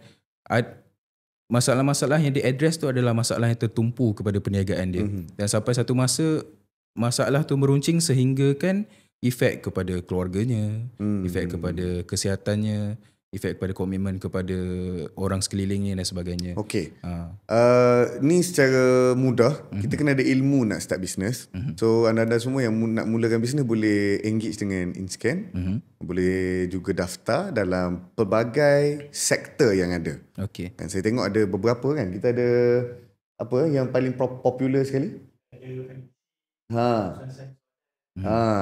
masalah-masalah yang dia address tu adalah masalah yang tertumpu kepada perniagaan dia. Dan sampai satu masa, masalah tu meruncing sehingga kan efek kepada keluarganya, efek kepada kesihatannya, efek kepada komitmen kepada orang sekelilingnya dan sebagainya. Okey. Ni secara mudah, kita kena ada ilmu nak start bisnes. So anda-anda semua yang nak mulakan bisnes boleh engage dengan InScan. Boleh juga daftar dalam pelbagai sektor yang ada. Okey. Dan saya tengok ada beberapa, kan. Kita ada apa yang paling popular sekali?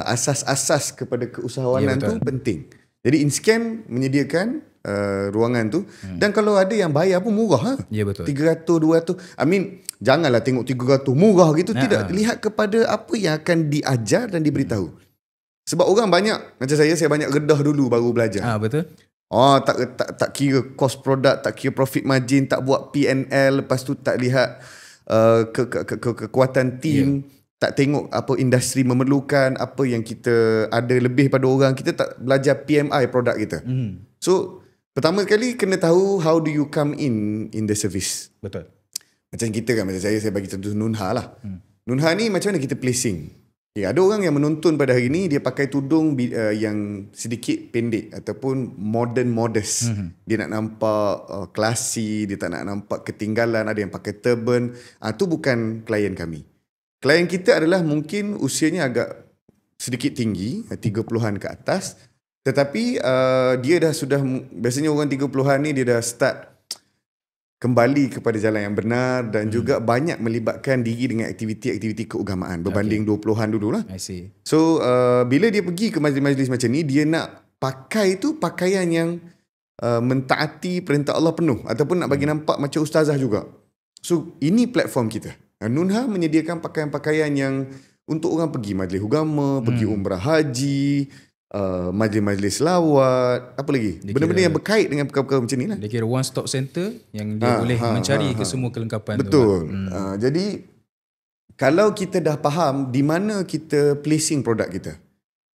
Asas-asas kepada keusahawanan tu penting. Jadi InScan menyediakan ruangan tu, dan kalau ada yang bayar pun murah. Ya, betul. 300, 200. I mean, janganlah tengok 300 murah gitu. Tidak, lihat kepada apa yang akan diajar dan diberitahu. Sebab orang banyak, macam saya banyak redah dulu baru belajar. Betul. Tak kira cost produk, tak kira profit margin, tak buat P&L, lepas tu tak lihat kekuatan team, tak tengok apa industri memerlukan, apa yang kita ada lebih pada orang. Kita tak belajar PMI produk kita. So pertama sekali kena tahu how do you come in the service. Betul. Macam kita, kan, macam saya bagi contoh Nunha lah. Nunha ni macam mana kita placing. Ada orang yang menonton pada hari ni, dia pakai tudung yang sedikit pendek ataupun modest. Dia nak nampak classy, dia tak nak nampak ketinggalan. Ada yang pakai turban. Tu bukan klien kami. Klien kita adalah mungkin usianya agak sedikit tinggi, 30-an ke atas. Tetapi dia dah sudah, biasanya orang 30-an ni dia dah start kembali kepada jalan yang benar dan juga banyak melibatkan diri dengan aktiviti-aktiviti keagamaan berbanding 20-an dululah. I see. So bila dia pergi ke majlis-majlis macam ni, dia nak pakai tu pakaian yang mentaati perintah Allah penuh ataupun nak bagi nampak macam ustazah juga. So ini platform kita. Nunha menyediakan pakaian-pakaian yang untuk orang pergi majlis agama, pergi umrah haji, majlis-majlis lawat, apa lagi? Benda-benda yang berkait dengan perkara-perkara macam ni lah. Dia kira one stop center yang dia boleh mencari ke semua kelengkapan Betul. tu. Jadi kalau kita dah faham di mana kita placing produk kita,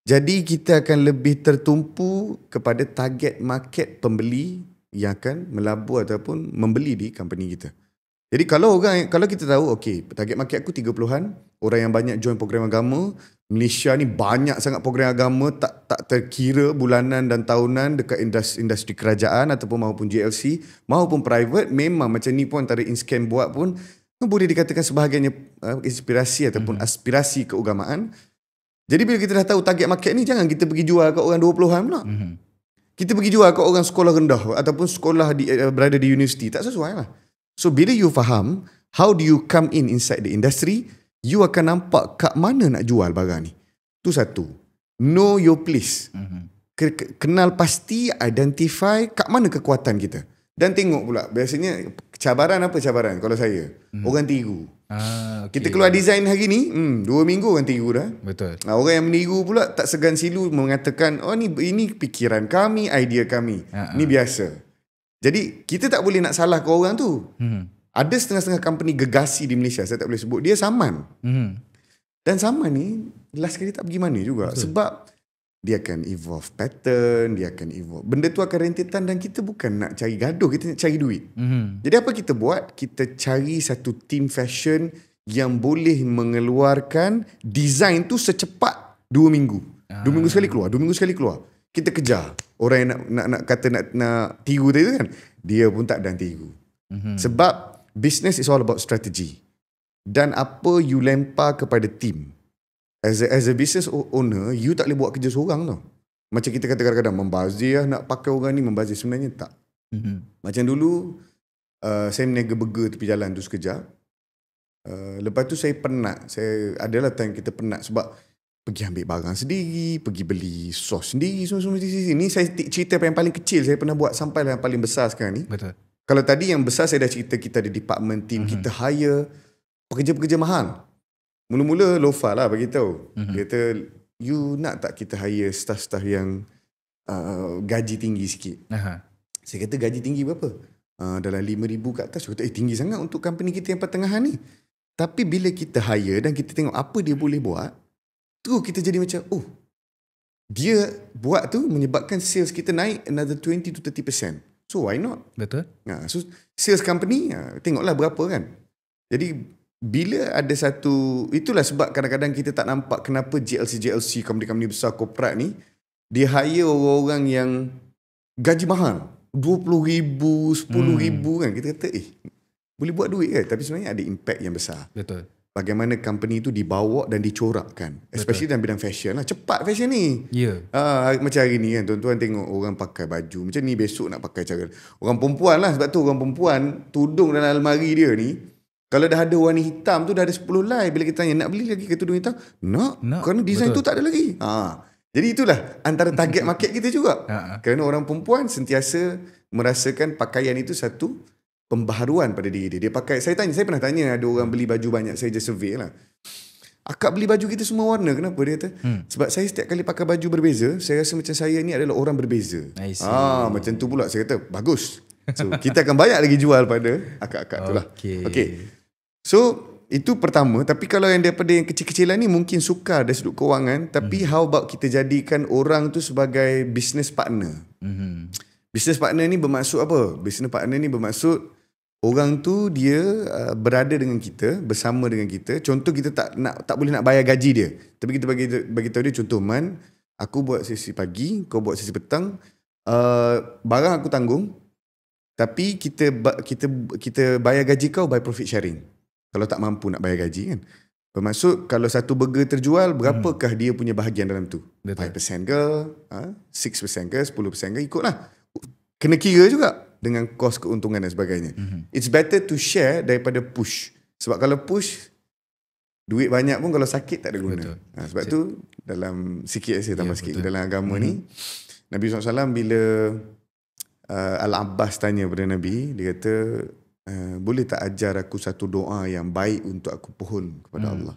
jadi kita akan lebih tertumpu kepada target market pembeli yang akan melabur ataupun membeli di company kita. Jadi kalau kita tahu, okay, target market aku 30-an, orang yang banyak join program agama, Malaysia ni banyak sangat program agama, tak terkira bulanan dan tahunan dekat industri kerajaan ataupun maupun JLC, maupun private, memang macam ni pun antara InScan buat pun, boleh dikatakan sebahagiannya inspirasi ataupun aspirasi keagamaan. Jadi bila kita dah tahu target market ni, jangan kita pergi jual kat orang 20-an pula. Kita pergi jual kat orang sekolah rendah ataupun sekolah berada di universiti, tak sesuai lah. So bila you faham how do you come inside the industry, you akan nampak kat mana nak jual barang ni. Tu satu. Know your place. Kenal pasti, identify kat mana kekuatan kita. Dan tengok pula, biasanya cabaran apa cabaran kalau saya? Orang tiru. Okay. Kita keluar design hari ni, 2 minggu orang tiru dah. Betul. Orang yang meniru pula tak segan silu mengatakan, oh ini pikiran kami, idea kami. Ni biasa. Jadi kita tak boleh nak salah ke orang tu. Ada setengah-setengah company gegasi di Malaysia, saya tak boleh sebut, dia saman. Dan saman ni last kali tak pergi mana juga. Betul. Sebab dia akan evolve pattern, dia akan evolve. Benda tu akan rentetan dan kita bukan nak cari gaduh, kita nak cari duit. Jadi apa kita buat? Kita cari satu team fashion yang boleh mengeluarkan design tu secepat 2 minggu. 2 minggu sekali keluar, 2 minggu sekali keluar. Kita kejar. Orang yang nak kata nak tiru tadi tu kan, dia pun tak dan tiru. Sebab business is all about strategy. Dan apa you lempar kepada team. As a business owner, you tak boleh buat kerja seorang tau. Macam kita kata kadang-kadang membazir nak pakai orang ni, membazir. Sebenarnya tak. Macam dulu saya meniaga burger tepi jalan tu sekejap. Lepas tu saya penat. Adalah time kita penat sebab pergi ambil barang sendiri, pergi beli sos sendiri, semua ini saya cerita yang paling kecil saya pernah buat sampai yang paling besar sekarang ni. Betul. Kalau tadi yang besar saya dah cerita kita ada department team, kita hire pekerja-pekerja mahal. Mula-mula Lofa lah bagi tahu. Dia kata, you nak tak kita hire staff-staff yang gaji tinggi sikit? Saya kata gaji tinggi berapa? Dalam 5,000 ke atas. Saya kata tinggi sangat untuk company kita yang pertengahan ni. Tapi bila kita hire dan kita tengok apa dia boleh buat, tu kita jadi macam, oh, dia buat tu menyebabkan sales kita naik another 20 to 30%. So why not? Betul. So sales company, tengoklah berapa kan. Jadi bila ada satu, itulah sebab kadang-kadang kita tak nampak kenapa JLC, company-company besar korporat ni, dia hire orang-orang yang gaji mahal. 20,000, 10,000 kan. Kita kata, boleh buat duit kan? Tapi sebenarnya ada impact yang besar. Betul. Bagaimana company tu dibawa dan dicorakkan. Especially dalam bidang fashion lah. Cepat fashion ni. Macam hari ni kan, tuan-tuan tengok orang pakai baju. Macam ni besok nak pakai cara. Orang perempuan lah. Sebab tu orang perempuan, tudung dalam almari dia ni, kalau dah ada warna hitam tu dah ada 10 helai. Bila kita tanya, nak beli lagi ke tudung hitam? Nak. Kerana design tu tak ada lagi. Jadi itulah antara target market kita juga. Kerana orang perempuan sentiasa merasakan pakaian itu satu pembaharuan pada diri dia. Dia pakai, saya pernah tanya ada orang beli baju banyak, saya just survey lah. Akak beli baju kita semua warna, kenapa? Dia kata, sebab saya setiap kali pakai baju berbeza, saya rasa macam saya ni adalah orang berbeza. Macam tu pula. Saya kata, bagus. So, kita akan banyak lagi jual pada akak-akak tu lah. Okay. So, itu pertama. Tapi kalau yang daripada yang kecil-kecilan ni mungkin sukar dari sudut kewangan. Tapi how about kita jadikan orang tu sebagai business partner. Business partner ni bermaksud apa? Business partner ni bermaksud orang tu dia berada dengan kita, bersama dengan kita. Contoh kita tak boleh nak bayar gaji dia. Tapi kita bagi tahu dia, contoh, Man, aku buat sesi pagi, kau buat sesi petang. Barang aku tanggung. Tapi kita bayar gaji kau by profit sharing. Kalau tak mampu nak bayar gaji kan. Bermaksud kalau satu burger terjual, berapakah dia punya bahagian dalam tu? Betul. 5% ke, 6% ke, 10% ke, ikutlah. Kena kira juga dengan kos keuntungan dan sebagainya. It's better to share daripada push. Sebab kalau push, duit banyak pun kalau sakit tak ada guna. Betul. Sebab tu dalam sikit saya tambah sikit betul. dalam agama ni, Nabi SAW bila Al-Abbas tanya pada Nabi, dia kata, boleh tak ajar aku satu doa yang baik untuk aku pohon kepada Allah?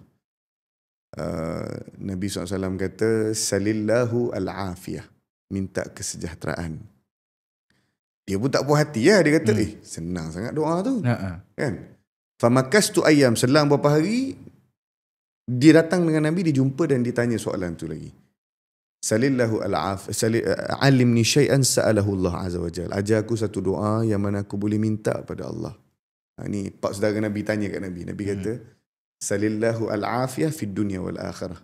Nabi SAW kata, salillahu al-afiyah, minta kesejahteraan. Dia pun tak puas hati lah. Dia kata, senang sangat doa tu. Kan? Famakastu ayyam, selang beberapa hari, dia datang dengan Nabi, dia jumpa dan ditanya soalan tu lagi. Salillahu al-afiyah, alimni syai'an sa'alahu Allah azza wa jalla. Ajar aku satu doa yang mana aku boleh minta pada Allah. Ni pak saudara Nabi tanya kat Nabi. Nabi kata, salillahu al-afiyah fid dunya wal akhirah.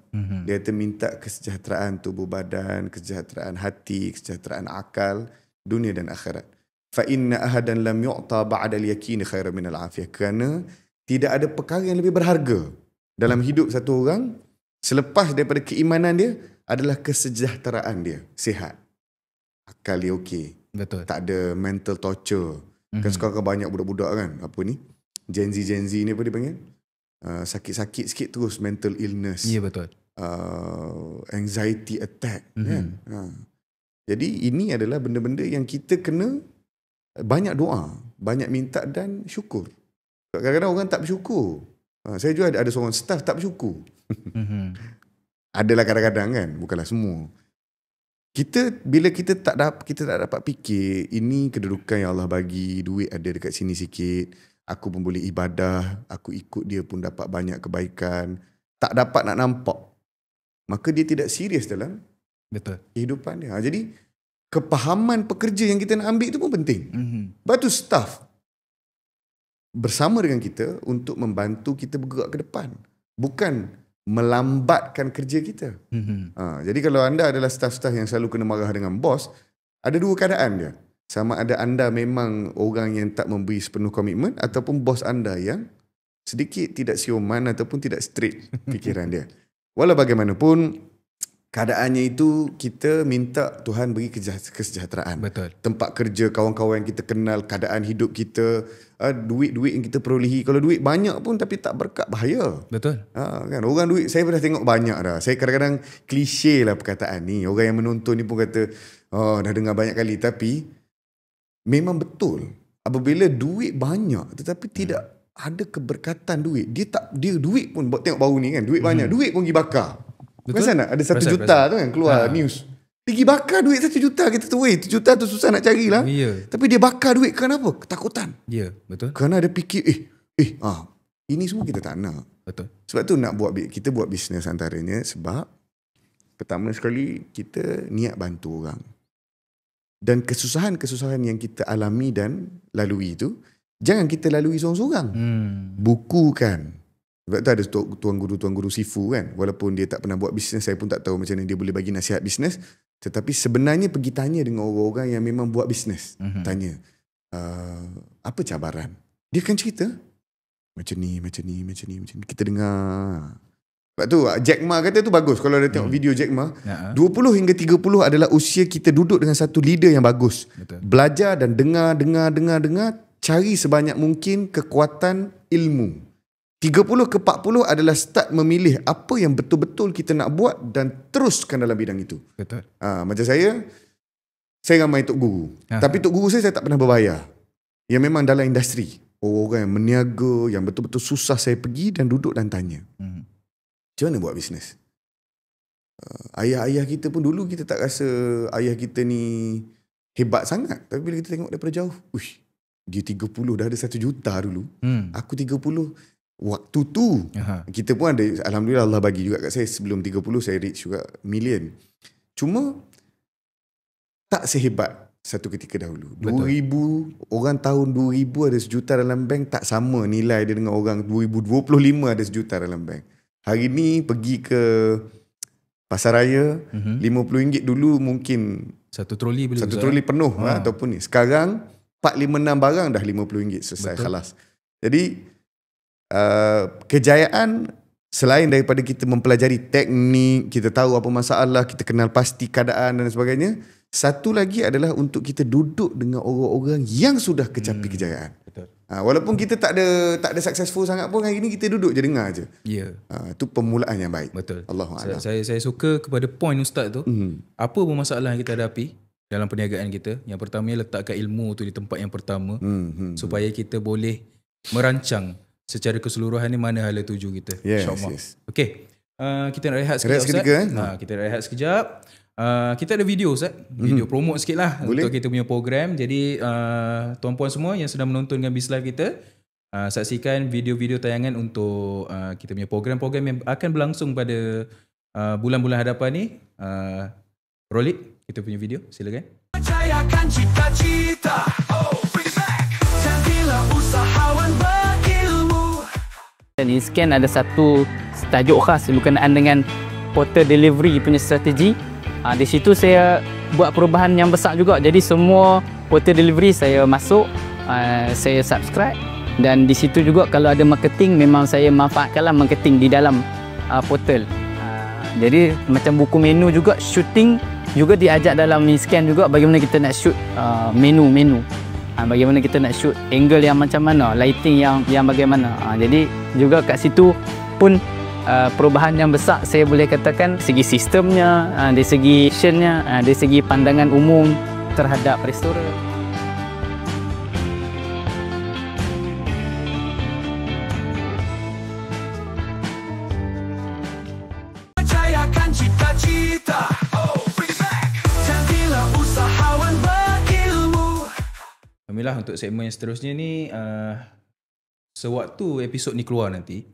Dia kata minta kesejahteraan tubuh badan, kesejahteraan hati, kesejahteraan akal, dunia dan akhirat. Fa inna ahadan lam yu'ta ba'da al-yaqin khairan min al-afiyah. Kerana tidak ada perkara yang lebih berharga dalam hidup satu orang selepas daripada keimanan dia adalah kesejahteraan dia, sihat. Akal dia okey. Betul. Tak ada mental torture. Kan sekarang banyak budak-budak kan, apa ni, Gen Z ni apa dia panggil, sakit-sakit sikit terus mental illness. Ya, betul. Anxiety attack kan. Jadi ini adalah benda-benda yang kita kena banyak doa, banyak minta dan syukur. Kadang-kadang orang tak bersyukur. Saya juga ada seorang staff tak bersyukur. Adalah kadang-kadang kan, bukanlah semua. Bila kita tak dapat fikir, ini kedudukan yang Allah bagi, duit ada dekat sini sikit, aku pun boleh ibadah, aku ikut dia pun dapat banyak kebaikan, tak dapat nak nampak, maka dia tidak serius dalam kehidupan dia. Jadi kepahaman pekerja yang kita nak ambil itu pun penting. Sebab tu staff bersama dengan kita untuk membantu kita bergerak ke depan, bukan melambatkan kerja kita. Jadi kalau anda adalah staff-staff yang selalu kena marah dengan bos, ada dua keadaan dia. Sama ada anda memang orang yang tak memberi sepenuh komitmen, ataupun bos anda yang sedikit tidak sioman ataupun tidak straight fikiran dia. Walau bagaimanapun, keadaannya itu kita minta Tuhan beri kesejahteraan. Betul. Tempat kerja, kawan-kawan yang kita kenal, keadaan hidup kita, duit-duit yang kita perolehi. Kalau duit banyak pun tapi tak berkat, bahaya. Betul. Kan? Orang duit, saya pernah tengok banyak dah. Saya kadang-kadang klise lah perkataan ni. Orang yang menonton ni pun kata, dah dengar banyak kali. Tapi memang betul. Apabila duit banyak tetapi tidak ada keberkatan duit, dia duit pun, tengok baru ni kan, duit banyak, duit pun pergi bakar. Perasan tak? Ada 1 juta tu kan keluar news. Pergi bakar duit 1 juta. Kita tu 1 juta tu susah nak carilah. Tapi dia bakar duit kenapa? Ketakutan. Ya, betul. Kerana dia fikir ini semua kita tak nak. Betul. Sebab tu kita buat bisnes antaranya sebab pertama sekali kita niat bantu orang. Dan kesusahan-kesusahan yang kita alami dan lalui itu jangan kita lalui seorang-seorang. Bukukan. Sebab tu ada tuan guru Sifu kan, walaupun dia tak pernah buat bisnes, saya pun tak tahu macam mana dia boleh bagi nasihat bisnes, tetapi sebenarnya pergi tanya dengan orang-orang yang memang buat bisnes. Tanya, apa cabaran? Dia akan cerita macam ni. Kita dengar. Sebab tu Jack Ma kata tu bagus. Kalau ada tengok video Jack Ma, 20 hingga 30 adalah usia kita duduk dengan satu leader yang bagus. Betul. Belajar dan dengar, cari sebanyak mungkin kekuatan ilmu. 30 ke 40 adalah start memilih apa yang betul-betul kita nak buat dan teruskan dalam bidang itu. Betul. Macam saya ramai tok guru. Tapi tok guru saya tak pernah berbayar. Yang memang dalam industri. Orang yang meniaga, yang betul-betul susah saya pergi dan duduk dan tanya. Macam mana buat bisnes? Ayah-ayah kita pun dulu kita tak rasa ayah kita ni hebat sangat. Tapi bila kita tengok daripada jauh, dia 30 dah ada 1 juta dulu. Aku 30. Waktu tu kita pun ada, alhamdulillah Allah bagi juga kat saya, sebelum 30 saya reach juga million. Cuma tak sehebat satu ketika dahulu. Betul. 2000, orang tahun 2000 ada 1 juta dalam bank, tak sama nilai dia dengan orang 2025 ada 1 juta dalam bank. Hari ni pergi ke pasar raya, RM50 dulu mungkin satu troli boleh, satu troli penuh ataupun ni. Sekarang 4-5-6 barang dah RM50 selesai. Betul. Khalas. Jadi kejayaan Selain daripada kita mempelajari teknik, kita tahu apa masalah, kita kenal pasti keadaan dan sebagainya, satu lagi adalah untuk kita duduk dengan orang-orang yang sudah kecapi kejayaan. Betul. Walaupun kita tak ada successful sangat pun, hari ni kita duduk je dengar je. Ya. Itu permulaan yang baik. Betul. Allahuakbar. Saya suka kepada point Ustaz tu. Apa pun masalah yang kita hadapi dalam perniagaan kita, yang pertama letakkan ilmu tu di tempat yang pertama, supaya kita boleh merancang secara keseluruhan ni mana hala tuju kita. InsyaAllah. Okey. Kita nak rehat sekejap, Rehat seketika, Ustaz. Kita rehat sekejap. Kita ada video, Ustaz. Video promote sikit lah untuk kita punya program. Jadi tuan-puan semua yang sedang menonton dengan BizLive kita, saksikan video-video tayangan untuk kita punya program-program yang akan berlangsung pada bulan-bulan hadapan ni. Roll it, kita punya video, silakan. Percayakan cita-cita, bring it back. Jadilah usahawan berilmu. Dan Inscan ada satu tajuk khas berkenaan dengan portal delivery punya strategi. Di situ saya buat perubahan yang besar juga. Jadi semua portal delivery saya masuk, saya subscribe, dan di situ juga kalau ada marketing memang saya manfaatkanlah marketing di dalam portal. Jadi macam buku menu juga, shooting juga diajak dalam Inscan juga, bagaimana kita nak shoot menu-menu. Bagaimana kita nak shoot angle yang macam mana, lighting yang bagaimana. Jadi juga kat situ pun perubahan yang besar saya boleh katakan segi sistemnya, dari segi actionnya, dari segi pandangan umum terhadap restoran. Percayakan cita-cita, bring it back. Jadilah usahawan berilmu. Alhamdulillah, untuk segmen yang seterusnya ni, sewaktu episod ni keluar nanti,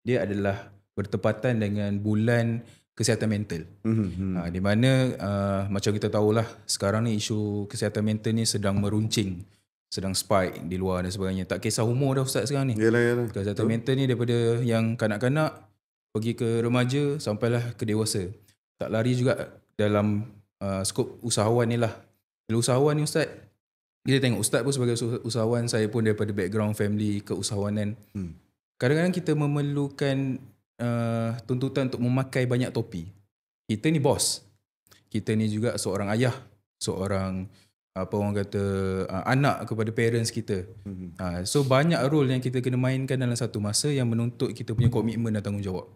dia adalah bertepatan dengan bulan kesihatan mental. Di mana macam kita tahulah sekarang ni isu kesihatan mental ni sedang meruncing, sedang spike di luar dan sebagainya. Tak kisah umur dah Ustaz sekarang ni. Yalah. Kesihatan mental ni daripada yang kanak-kanak pergi ke remaja sampailah ke dewasa. Tak lari juga dalam skop usahawan ni lah. Bila usahawan ni Ustaz, kita tengok Ustaz pun sebagai usahawan, saya pun daripada background family keusahawanan. Kadang-kadang kita memerlukan tuntutan untuk memakai banyak topi. Kita ni bos. Kita ni juga seorang ayah, seorang apa orang kata anak kepada parents kita. So banyak role yang kita kena mainkan dalam satu masa yang menuntut kita punya komitmen dan tanggungjawab.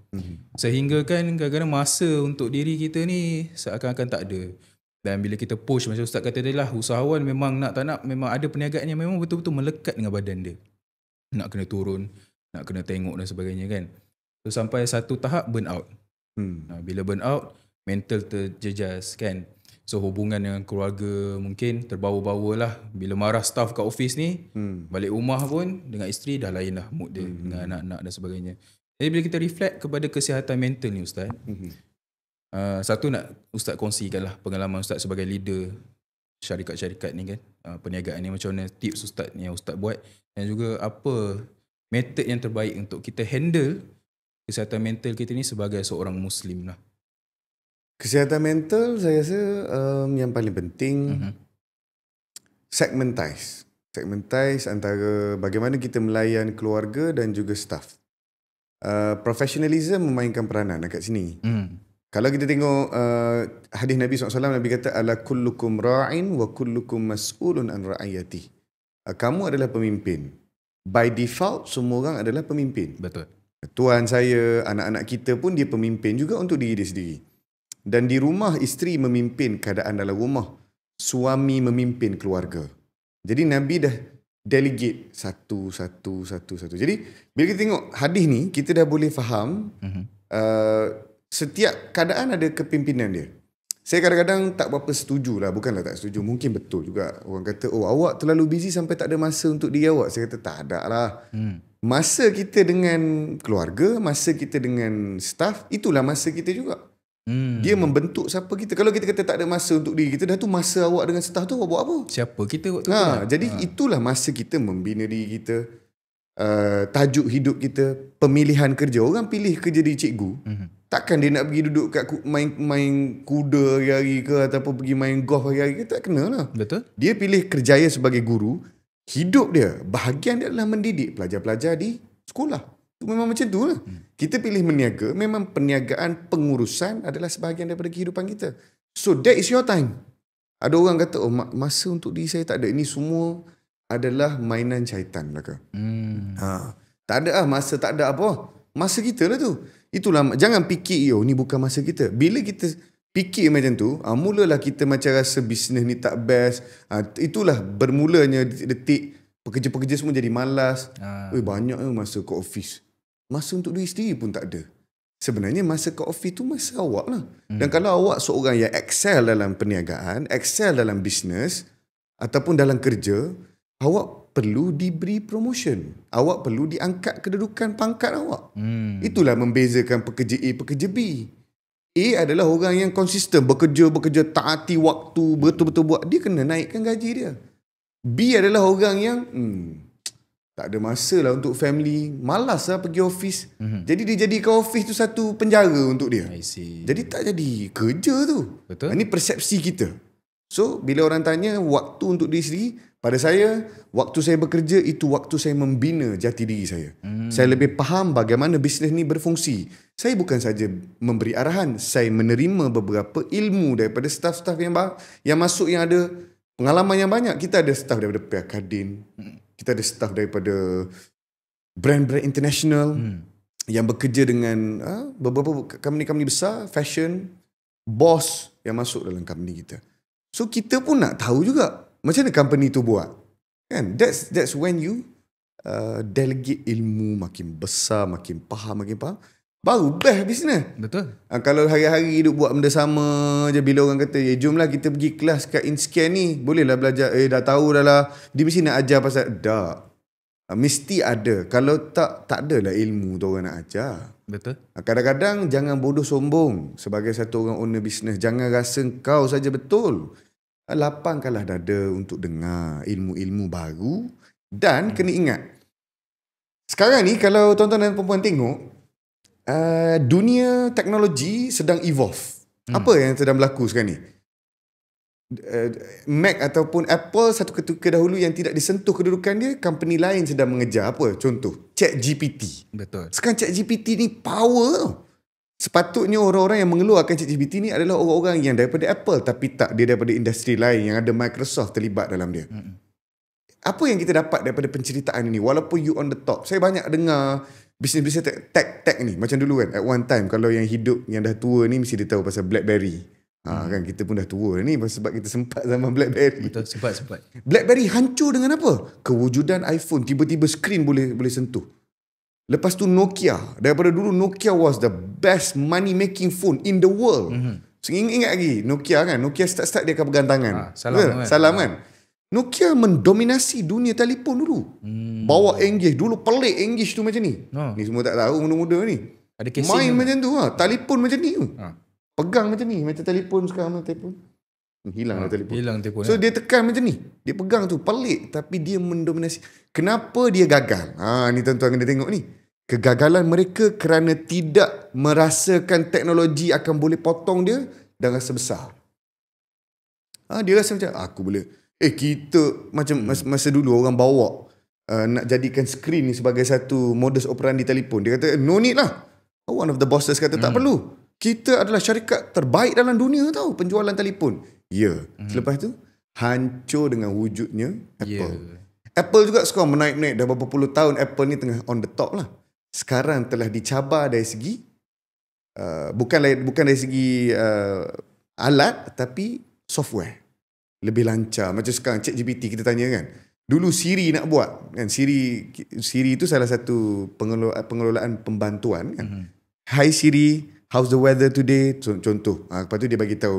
Sehingga kan kadang-kadang masa untuk diri kita ni seakan-akan tak ada. Dan bila kita push macam Ustaz kata tadi lah, usahawan memang nak tak nak memang ada perniagaan yang memang betul-betul melekat dengan badan dia. Nak kena turun, nak kena tengok dan sebagainya kan. So sampai satu tahap burn out. Bila burn out, mental terjejas kan. So hubungan dengan keluarga mungkin terbawa-bawa lah. Bila marah staff kat office ni, balik rumah pun dengan isteri dah lain lah mood dia dengan anak-anak dan sebagainya. Jadi bila kita reflect kepada kesihatan mental ni Ustaz, satu nak Ustaz kongsikan lah pengalaman Ustaz sebagai leader syarikat-syarikat ni kan, perniagaan ni, macam mana tips Ustaz yang Ustaz buat, dan juga apa method yang terbaik untuk kita handle kesihatan mental kita ni sebagai seorang Muslim lah. Kesihatan mental saya rasa yang paling penting segmentize antara bagaimana kita melayan keluarga dan juga staff. Professionalism memainkan peranan dekat sini. Kalau kita tengok hadis Nabi SAW, Nabi kata ala kullukum ra'in wa kullukum mas'ulun an ra'ayati. Kamu adalah pemimpin. By default semua orang adalah pemimpin. Betul. Tuan saya, anak-anak kita pun dia pemimpin juga untuk diri dia sendiri. Dan di rumah, isteri memimpin keadaan dalam rumah. Suami memimpin keluarga. Jadi Nabi dah delegate satu. Jadi bila kita tengok hadis ni, kita dah boleh faham setiap keadaan ada kepimpinan dia. Saya kadang-kadang tak berapa setuju lah. Bukanlah tak setuju, mungkin betul juga. Orang kata, oh awak terlalu busy sampai tak ada masa untuk diri awak. Saya kata tak ada lah. Masa kita dengan keluarga, masa kita dengan staff, itulah masa kita juga. Dia membentuk siapa kita. Kalau kita kata tak ada masa untuk diri kita, dah tu masa awak dengan staff tu awak buat apa? Siapa kita waktu tu? Jadi itulah masa kita membina diri kita, tajuk hidup kita, pemilihan kerja. Orang pilih kerja di cikgu, takkan dia nak pergi duduk kat main kuda hari-hari ke, ataupun pergi main golf hari-hari ke, tak kena lah. Betul. Dia pilih kerjaya sebagai guru. Hidup dia, bahagian dia adalah mendidik pelajar-pelajar di sekolah. Tu memang macam tu lah. Kita pilih meniaga, memang perniagaan, pengurusan adalah sebahagian daripada kehidupan kita. So that is your time. Ada orang kata, oh masa untuk diri saya tak ada. Ini semua adalah mainan syaitan belaka. Tak ada lah masa, tak ada apa. Masa kita lah tu. Itulah, jangan fikir, ni bukan masa kita. Bila kita fikir macam tu, mulalah kita macam rasa bisnes ni tak best. Itulah bermulanya detik pekerja-pekerja semua jadi malas. Banyak masa ke office. Masa untuk diri sendiri pun tak ada. Sebenarnya masa ke office tu masa awak lah. Dan kalau awak seorang yang excel dalam perniagaan, excel dalam bisnes ataupun dalam kerja, awak perlu diberi promotion. Awak perlu diangkat kedudukan pangkat awak. Itulah membezakan pekerja A, pekerja B. A adalah orang yang konsisten, bekerja, taati waktu, betul-betul buat. Dia kena naikkan gaji dia. B adalah orang yang tak ada masa lah untuk family, malas lah pergi office. Jadi dia jadikan office tu satu penjara untuk dia. I see. Jadi tak jadi kerja tu. Betul. Ini persepsi kita. So bila orang tanya waktu untuk diri sendiri, pada saya, waktu saya bekerja itu waktu saya membina jati diri saya. Saya lebih faham bagaimana bisnes ni berfungsi. Saya bukan saja memberi arahan, saya menerima beberapa ilmu daripada staff-staff yang masuk, yang ada pengalaman yang banyak. Kita ada staff daripada pihak Kadin, kita ada staff daripada brand-brand international yang bekerja dengan beberapa company-company besar, fashion, boss yang masuk dalam company kita. So kita pun nak tahu juga macam mana company tu buat. Kan? That's when you delegate ilmu makin besar, makin faham, baru best bisnes. Betul. Kalau hari-hari duduk buat benda sama je, bila orang kata, jomlah kita pergi kelas kat InScan ni, bolehlah belajar. Dah tahu dah lah. Dia mesti nak ajar pasal, mesti ada. Kalau tak adalah ilmu tu orang nak ajar. Betul. Kadang-kadang jangan bodoh sombong sebagai satu orang owner bisnes. Jangan rasa kau saja betul. Lapangkanlah dada untuk dengar ilmu-ilmu baru. Dan kena ingat, sekarang ni kalau tuan-tuan dan perempuan tengok, dunia teknologi sedang evolve. Apa yang sedang berlaku sekarang ni? Mac ataupun Apple satu ketika dahulu yang tidak disentuh kedudukan dia, company lain sedang mengejar. Apa? Contoh, ChatGPT. Betul. Sekarang ChatGPT ni power tau. Sepatutnya orang-orang yang mengeluarkan ChatGPT ni adalah orang-orang yang daripada Apple, tapi tak, dia daripada industri lain yang ada Microsoft terlibat dalam dia. Apa yang kita dapat daripada penceritaan ini, walaupun you on the top? Saya banyak dengar bisnes-bisnes tech ni macam dulu kan. At one time, kalau yang hidup yang dah tua ni mesti dia tahu pasal BlackBerry. Kan kita pun dah tua ni sebab kita sempat zaman BlackBerry. Betul, sempat. BlackBerry hancur dengan apa? Kewujudan iPhone, tiba-tiba skrin boleh sentuh. Lepas tu Nokia. Daripada dulu Nokia was the best money making phone in the world. So, ingat lagi Nokia kan? Nokia start dia akan pegang tangan. Salam kan? Nokia mendominasi dunia telefon dulu. Bawa Engage. Dulu pelik Engage tu macam ni. Ni semua tak tahu, muda-muda ni. Ada casing main tu. macam tu. Telefon macam ni tu. Pegang macam ni. Macam telefon sekarang. Telefon hilang telefon. Hilang telefon. So dia tekan macam ni. Dia pegang tu. Pelik. Tapi dia mendominasi. Kenapa dia gagal? Ni tuan-tuan kena tengok ni. Kegagalan mereka kerana tidak merasakan teknologi akan boleh potong dia dan rasa besar. Dia rasa macam, aku boleh. Kita macam masa dulu orang bawa nak jadikan skrin ni sebagai satu modus operandi telefon. Dia kata, no need lah. One of the bosses kata, tak perlu. Kita adalah syarikat terbaik dalam dunia tau, penjualan telefon. Selepas tu, hancur dengan wujudnya Apple. Apple juga sekarang menaik-naik. Dah berapa puluh tahun Apple ni tengah on the top lah. Sekarang telah dicabar dari segi bukan dari segi alat, tapi software. Lebih lancar. Macam sekarang ChatGPT kita tanya kan. Dulu Siri nak buat kan. Siri itu salah satu pengelolaan pembantuan kan. Hi Siri, how's the weather today? Contoh. Lepas tu dia bagi tahu.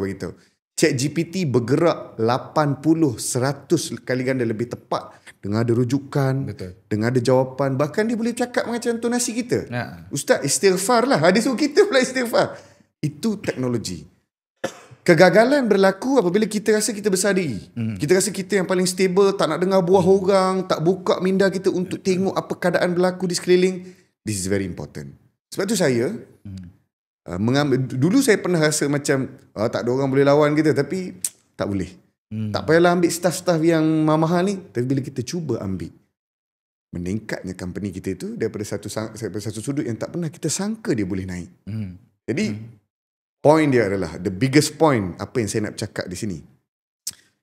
ChatGPT bergerak 80-100 kali ganda lebih tepat. Dengan ada rujukan. Betul. Dengan ada jawapan. Bahkan dia boleh cakap macam tonasi kita. Ustaz, istighfar lah. Dia suruh kita pula istighfar. Itu teknologi. Kegagalan berlaku apabila kita rasa kita besar diri. Kita rasa kita yang paling stable, tak nak dengar buah orang, tak buka minda kita untuk tengok apa keadaan berlaku di sekeliling. This is very important. Sebab tu saya dulu saya pernah rasa macam tak ada orang boleh lawan kita, tapi tak boleh. Tak payahlah ambil staff-staff yang mahal ni, tapi bila kita cuba ambil, meningkatnya company kita itu daripada satu sudut yang tak pernah kita sangka dia boleh naik. Jadi point dia adalah, the biggest point apa yang saya nak cakap di sini.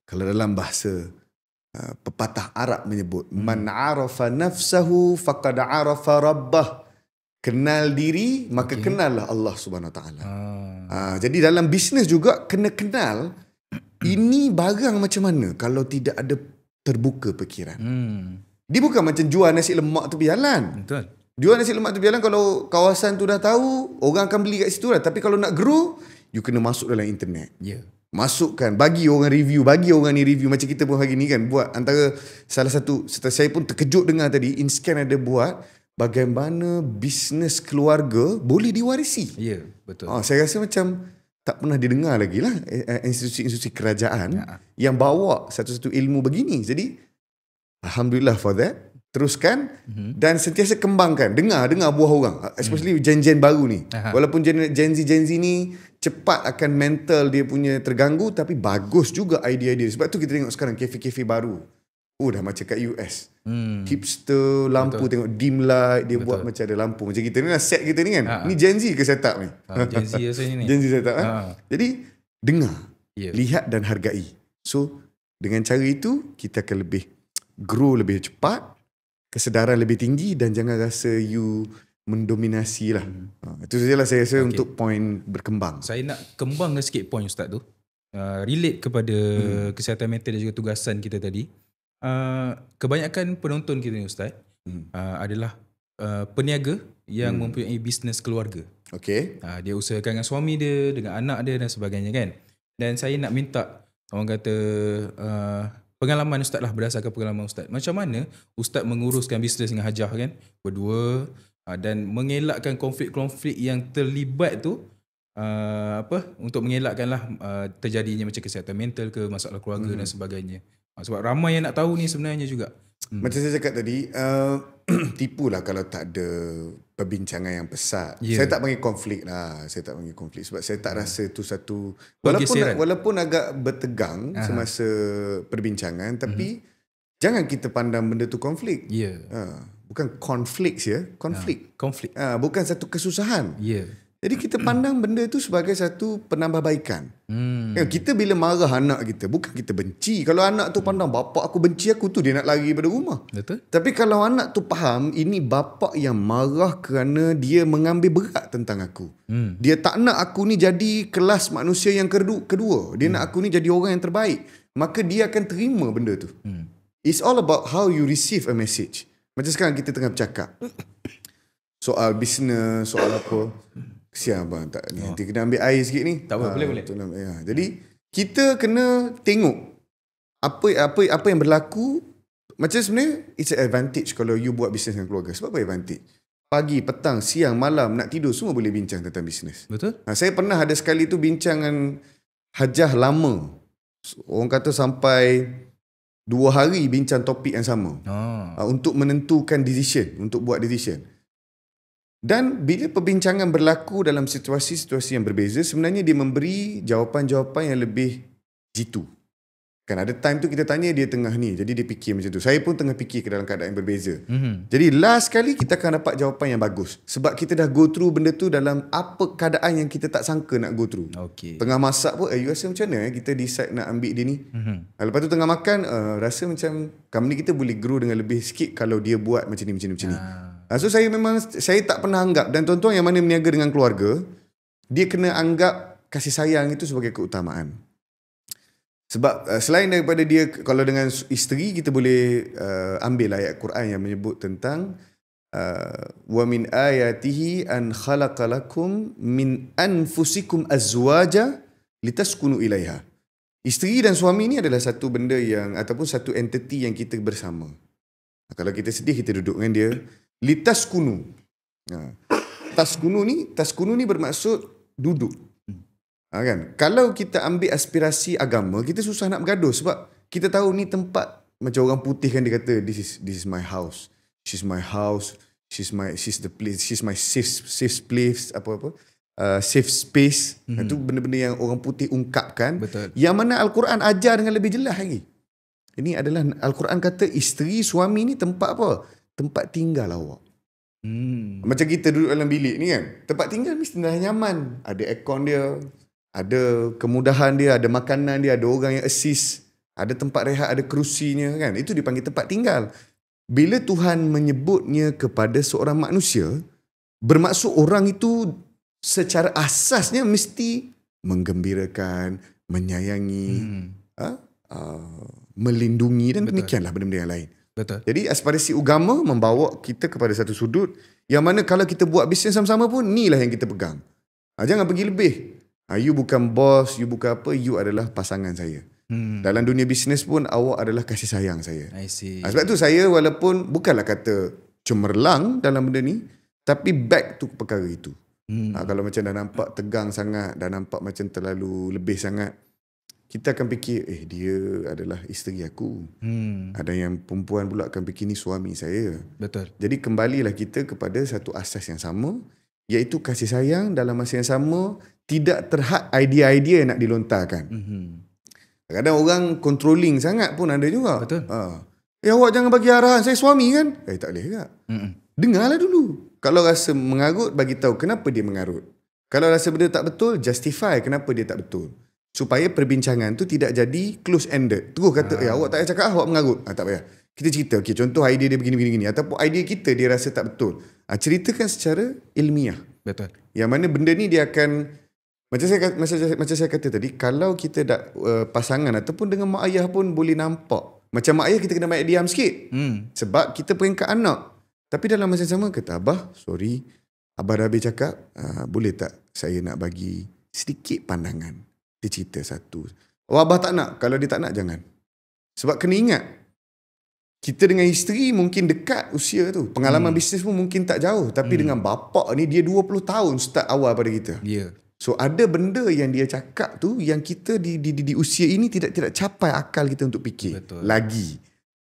Kalau dalam bahasa pepatah Arab menyebut, man arafa nafsahu faqad arafa rabbah. Kenal diri maka kenallah Allah Subhanahu Wa Taala. Jadi dalam bisnes juga kena kenal ini barang macam mana kalau tidak ada terbuka fikiran. Dia bukan macam jual nasi lemak tepi jalan. Betul. Jual nasi lemak tepi jalan, kalau kawasan tu dah tahu, orang akan beli kat situ lah. Tapi kalau nak grow, you kena masuk dalam internet. Ya. Masukkan, bagi orang review, bagi orang ni review. Macam kita pun hari ni kan buat antara salah satu, saya pun terkejut dengar tadi, InScan ada buat bagaimana bisnes keluarga boleh diwarisi. Ya, betul. Saya rasa macam tak pernah didengar lagi lah institusi-institusi kerajaan yang bawa satu-satu ilmu begini. Jadi alhamdulillah for that. Teruskan dan sentiasa kembangkan. Dengar buah orang, especially gen baru ni. Walaupun Gen Z ni cepat akan mental dia punya terganggu, tapi bagus juga idea dia. Sebab tu kita tengok sekarang kafe-kafe baru. Dah macam kat US. Hipster, lampu. Betul. Tengok dim light, dia buat macam ada lampu. Macam kita ni lah set kita ni kan. Ni Gen Z ke setup ni? Gen Z rasanya ni. Gen Z setup Jadi dengar, lihat dan hargai. So dengan cara itu kita akan lebih grow lebih cepat, kesedaran lebih tinggi, dan jangan rasa you mendominasi lah. Itu sajalah saya rasa untuk point berkembang. Saya nak kembangkan sikit point Ustaz tu. Relate kepada kesihatan mental dan juga tugasan kita tadi. Kebanyakan penonton kita ni Ustaz adalah peniaga yang mempunyai bisnes keluarga. Dia usahakan dengan suami dia, dengan anak dia dan sebagainya kan. Dan saya nak minta, orang kata pengalaman Ustaz lah, berdasarkan pengalaman Ustaz. Macam mana Ustaz menguruskan bisnes dengan Hajah kan, berdua, dan mengelakkan konflik-konflik yang terlibat tu, untuk mengelakkanlah terjadinya macam kesihatan mental ke, masalah keluarga dan sebagainya. Sebab ramai yang nak tahu ni sebenarnya juga. Macam saya cakap tadi, tipulah kalau tak ada perbincangan yang pesat. Saya tak panggil konflik lah. Saya tak panggil konflik sebab saya tak rasa tu satu, walaupun agak bertegang semasa perbincangan, tapi jangan kita pandang benda tu konflik. Bukan konflik ya, konflik. Bukan satu kesusahan. Jadi kita pandang benda tu sebagai satu penambahbaikan. Kita bila marah anak kita, bukan kita benci. Kalau anak tu pandang bapak aku benci aku, tu dia nak lari daripada rumah. Betul. Tapi kalau anak tu faham ini bapak yang marah kerana dia mengambil berat tentang aku. Dia tak nak aku ni jadi kelas manusia yang kedua. Dia nak aku ni jadi orang yang terbaik. Maka dia akan terima benda tu. It's all about how you receive a message. Macam sekarang kita tengah bercakap soal bisnes, soal apa. Kesian abang tak ni. Nanti kena ambil air sikit ni. Tak apa, boleh. Jadi kita kena tengok apa yang berlaku. Macam sebenarnya it's an advantage kalau you buat bisnes dengan keluarga. Sebab apa advantage? Pagi, petang, siang, malam, nak tidur semua boleh bincang tentang bisnes. Betul. Saya pernah ada sekali tu bincang dengan Hajah lama. Orang kata sampai 2 hari bincang topik yang sama. Untuk menentukan decision, untuk buat decision. Dan bila perbincangan berlaku dalam situasi-situasi yang berbeza, sebenarnya dia memberi jawapan-jawapan yang lebih jitu. Kan ada time tu kita tanya dia tengah ni, jadi dia fikir macam tu. Saya pun tengah fikir ke dalam keadaan yang berbeza. Jadi last kali kita akan dapat jawapan yang bagus. Sebab kita dah go through benda tu dalam apa keadaan yang kita tak sangka nak go through. Tengah masak pun, you rasa macam mana kita decide nak ambil dia ni? Lepas tu tengah makan, rasa macam company kita boleh grow dengan lebih sikit kalau dia buat macam ni. So saya tak pernah anggap, dan tuan-tuan yang mana berniaga dengan keluarga, dia kena anggap kasih sayang itu sebagai keutamaan. Sebab selain daripada dia, kalau dengan isteri kita boleh ambil ayat Quran yang menyebut tentang wa min ayatihi an khalaqalakum min anfusikum azwaja litaskunu ilaiha. Isteri dan suami ni adalah satu benda yang, ataupun satu entiti yang kita bersama. Kalau kita sedih, kita duduk dengan dia. Litaskunu. Taskunu ni bermaksud duduk. Kan? Kalau kita ambil aspirasi agama, kita susah nak bergaduh sebab kita tahu ni tempat, macam orang putih kan dia kata this is my house. She's my house. She's the place. She's my safe place, safe space. Itu benda-benda yang orang putih ungkapkan. Betul. Yang mana Al-Quran ajar dengan lebih jelas lagi. Ini adalah Al-Quran kata isteri suami ni tempat apa? tempat tinggal awak. Macam kita duduk dalam bilik ni kan, tempat tinggal mesti dah nyaman. Ada aircon dia, ada kemudahan dia, ada makanan dia, ada orang yang assist, ada tempat rehat, ada kerusinya kan. Itu dipanggil tempat tinggal. Bila Tuhan menyebutnya kepada seorang manusia, bermaksud orang itu secara asasnya mesti menggembirakan, menyayangi, melindungi dan demikianlah benda-benda yang lain. Betul. Jadi aspirasi agama membawa kita kepada satu sudut yang mana kalau kita buat bisnes sama-sama pun ni lah yang kita pegang. Jangan pergi lebih. You bukan bos, you bukan apa, you adalah pasangan saya. Dalam dunia bisnes pun awak adalah kasih sayang saya. I see. Sebab tu saya walaupun bukanlah kata cemerlang dalam benda ni, tapi back to perkara itu. Kalau macam dah nampak tegang sangat, dah nampak macam terlalu lebih sangat, kita akan fikir, dia adalah isteri aku. Ada yang perempuan pula akan fikir ni suami saya. Betul. Jadi kembalilah kita kepada satu asas yang sama, iaitu kasih sayang dalam masa yang sama, tidak terhad idea-idea yang nak dilontarkan. Kadang-kadang orang controlling sangat pun ada juga. Betul. Awak jangan bagi arahan, saya suami kan? Tak boleh juga. Dengarlah dulu. Kalau rasa mengarut, bagi tahu kenapa dia mengarut. Kalau rasa benda tak betul, justify kenapa dia tak betul. Supaya perbincangan tu tidak jadi close-ended. Terus kata, awak tak payah cakap, awak mengarut. Tak payah. Kita cerita, contoh idea dia begini-begini. Ataupun idea kita dia rasa tak betul. Ceritakan secara ilmiah. Betul. Yang mana benda ni dia akan, macam saya kata tadi, kalau kita dah pasangan ataupun dengan mak ayah pun boleh nampak. Macam mak ayah kita kena banyak diam sikit. Sebab kita peringkat anak. Tapi dalam masa yang sama kata, Abah, sorry. Abah dah habis cakap, boleh tak saya nak bagi sedikit pandangan. Dia cerita satu. Abah tak nak. Kalau dia tak nak, jangan. Sebab kena ingat, kita dengan isteri mungkin dekat usia tu. Pengalaman bisnes pun mungkin tak jauh. Tapi dengan bapak ni, dia 20 tahun start awal pada kita. Ya. So ada benda yang dia cakap tu yang kita di usia ini tidak capai akal kita untuk fikir. Betul. Lagi.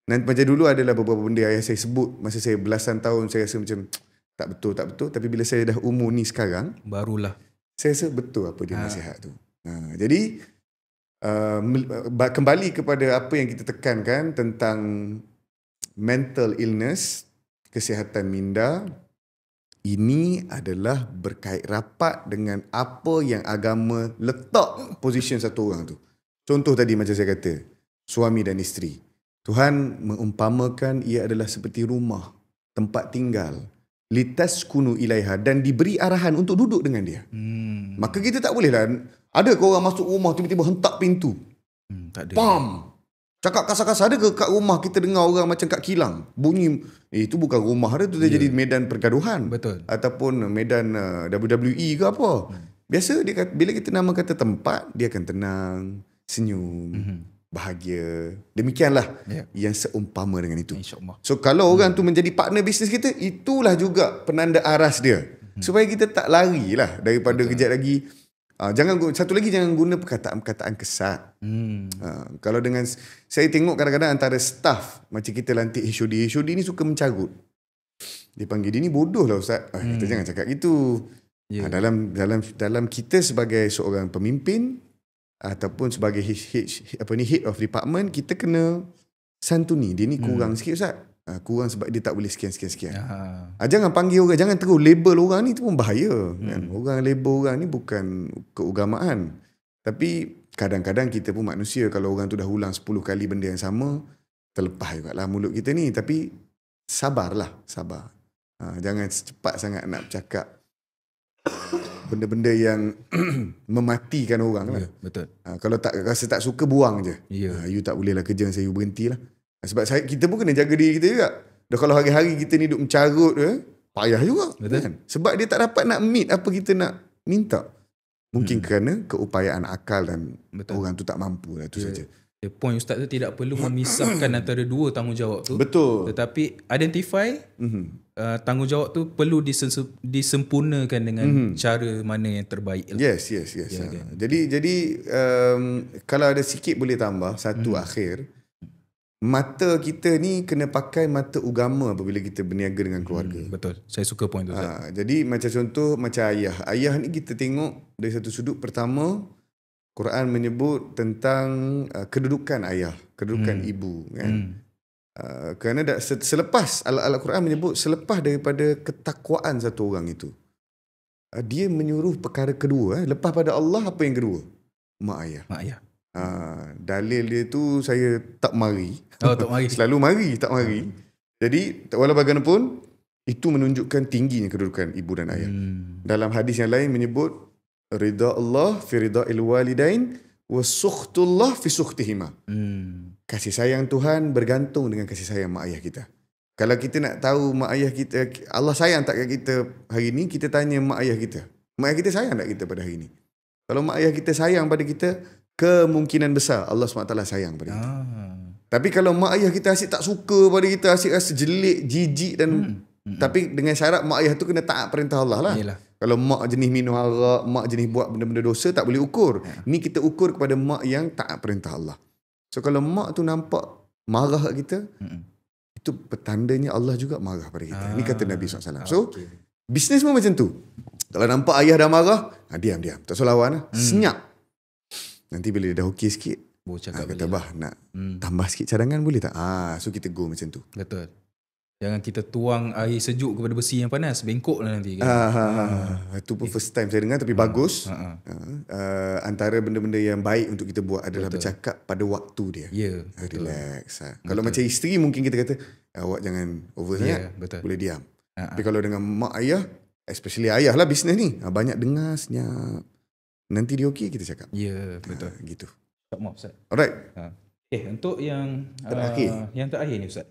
Nanti macam dulu adalah beberapa benda yang saya sebut masa saya belasan tahun, saya rasa macam tak betul. Tapi bila saya dah umur ni sekarang, barulah saya rasa betul apa dia nasihat tu. Jadi kembali kepada apa yang kita tekankan tentang mental illness, kesihatan minda, ini adalah berkait rapat dengan apa yang agama letak position satu orang tu. Contoh tadi macam saya kata, suami dan isteri. Tuhan mengumpamakan ia adalah seperti rumah, tempat tinggal, litaskunu ilaiha, dan diberi arahan untuk duduk dengan dia. Maka kita tak boleh lah, ada ke orang masuk rumah tiba-tiba hentak pintu? Tak ada. Pam! Cakap kasar-kasar. Ada ke kat rumah kita dengar orang macam kat kilang? Bunyi, itu bukan rumah dia, tu dia jadi medan pergaduhan. Betul. Ataupun medan WWE ke apa. Biasa dia kata, bila kita nama kata tempat, dia akan tenang, senyum, bahagia. Demikianlah yang seumpama dengan itu. InsyaAllah. So kalau orang tu menjadi partner bisnes kita, itulah juga penanda aras dia. Supaya kita tak lari lah daripada kejap lagi. Satu lagi, jangan guna perkataan-perkataan kesat. Kalau dengan, saya tengok kadang-kadang antara staff, macam kita lantik HOD ni suka mencarut. Dia panggil dia ni bodoh lah Ustaz. Kita jangan cakap gitu. Dalam kita sebagai seorang pemimpin ataupun sebagai head of department, kita kena santuni. Dia ni kurang sikit Ustaz. Kurang sebab dia tak boleh sekian. Jangan panggil orang, jangan terus label orang ni, tu pun bahaya. Kan? Orang label orang ni bukan keugamaan. Tapi kadang-kadang kita pun manusia, kalau orang tu dah ulang 10 kali benda yang sama, terlepas juga lah mulut kita ni. Tapi sabar. Jangan cepat sangat nak bercakap benda-benda yang mematikan orang lah. Betul. Kalau tak rasa tak suka, buang je. You tak boleh lah kerja, saya berhentilah. Sebab kita pun kena jaga diri kita juga. Dah kalau hari-hari kita ni duk mencarut, payah juga. Kan? Sebab dia tak dapat nak meet apa kita nak minta. Mungkin kerana keupayaan akal dan orang tu tak mampu lah, tu saja. Point Ustaz tu tidak perlu memisahkan antara dua tanggungjawab tu. Betul. Tetapi identify tanggungjawab tu perlu disempurnakan dengan cara mana yang terbaik. Yes. Jadi kalau ada sikit boleh tambah satu akhir. Mata kita ni kena pakai mata agama apabila kita berniaga dengan keluarga. Betul. Saya suka point tu. Jadi macam contoh macam ayah. Ayah ni kita tengok dari satu sudut. Pertama, Quran menyebut tentang kedudukan ayah, kedudukan ibu kan. Kerana selepas Al-Quran menyebut selepas daripada ketakwaan satu orang itu, dia menyuruh perkara kedua. Lepas pada Allah, apa yang kedua? Mak ayah. Mak ayah. Dalil dia tu saya tak mari. Oh, tak mari. Selalu mari, tak mari. Jadi walau bagaimanapun, itu menunjukkan tingginya kedudukan ibu dan ayah. Dalam hadis yang lain menyebut ridha Allah fi ridha'il walidain wa sukhtullah fi sukhtihima. Kasih sayang Tuhan bergantung dengan kasih sayang mak ayah kita. Kalau kita nak tahu mak ayah kita, Allah sayang tak kat kita hari ni, kita tanya mak ayah kita. Mak ayah kita sayang tak kita pada hari ni? Kalau mak ayah kita sayang pada kita, kemungkinan besar Allah SWT sayang pada kita. Tapi kalau mak ayah kita asyik tak suka pada kita, asyik rasa jelik, jijik dan tapi dengan syarat mak ayah tu kena taat perintah Allah lah. Yelah. Kalau mak jenis minum arak, mak jenis buat benda-benda dosa, tak boleh ukur. Ni kita ukur kepada mak yang taat perintah Allah. So kalau mak tu nampak marah kat kita, itu petandanya Allah juga marah pada kita. Ini kata Nabi SAW. So, bisnes pun macam tu. Kalau nampak ayah dah marah, diam. Tak usah lawan lah. Senyap. Nanti bila dia dah okey sikit, kata bah nak tambah sikit cadangan boleh tak? So kita go macam tu. Betul. Jangan kita tuang air sejuk kepada besi yang panas, bengkok lah nanti. Itu pun first time saya dengar, tapi bagus. Antara benda-benda yang baik untuk kita buat adalah bercakap pada waktu dia. Ya, relax. Kalau macam isteri mungkin kita kata, awak jangan over sangat, boleh diam. Tapi kalau dengan mak ayah, especially ayah lah bisnes ni, banyak dengar, senyap. Nanti dia okey, kita cakap. Ya, betul. Gitu. Maaf Ustaz. Alright. Untuk yang terakhir ni Ustaz.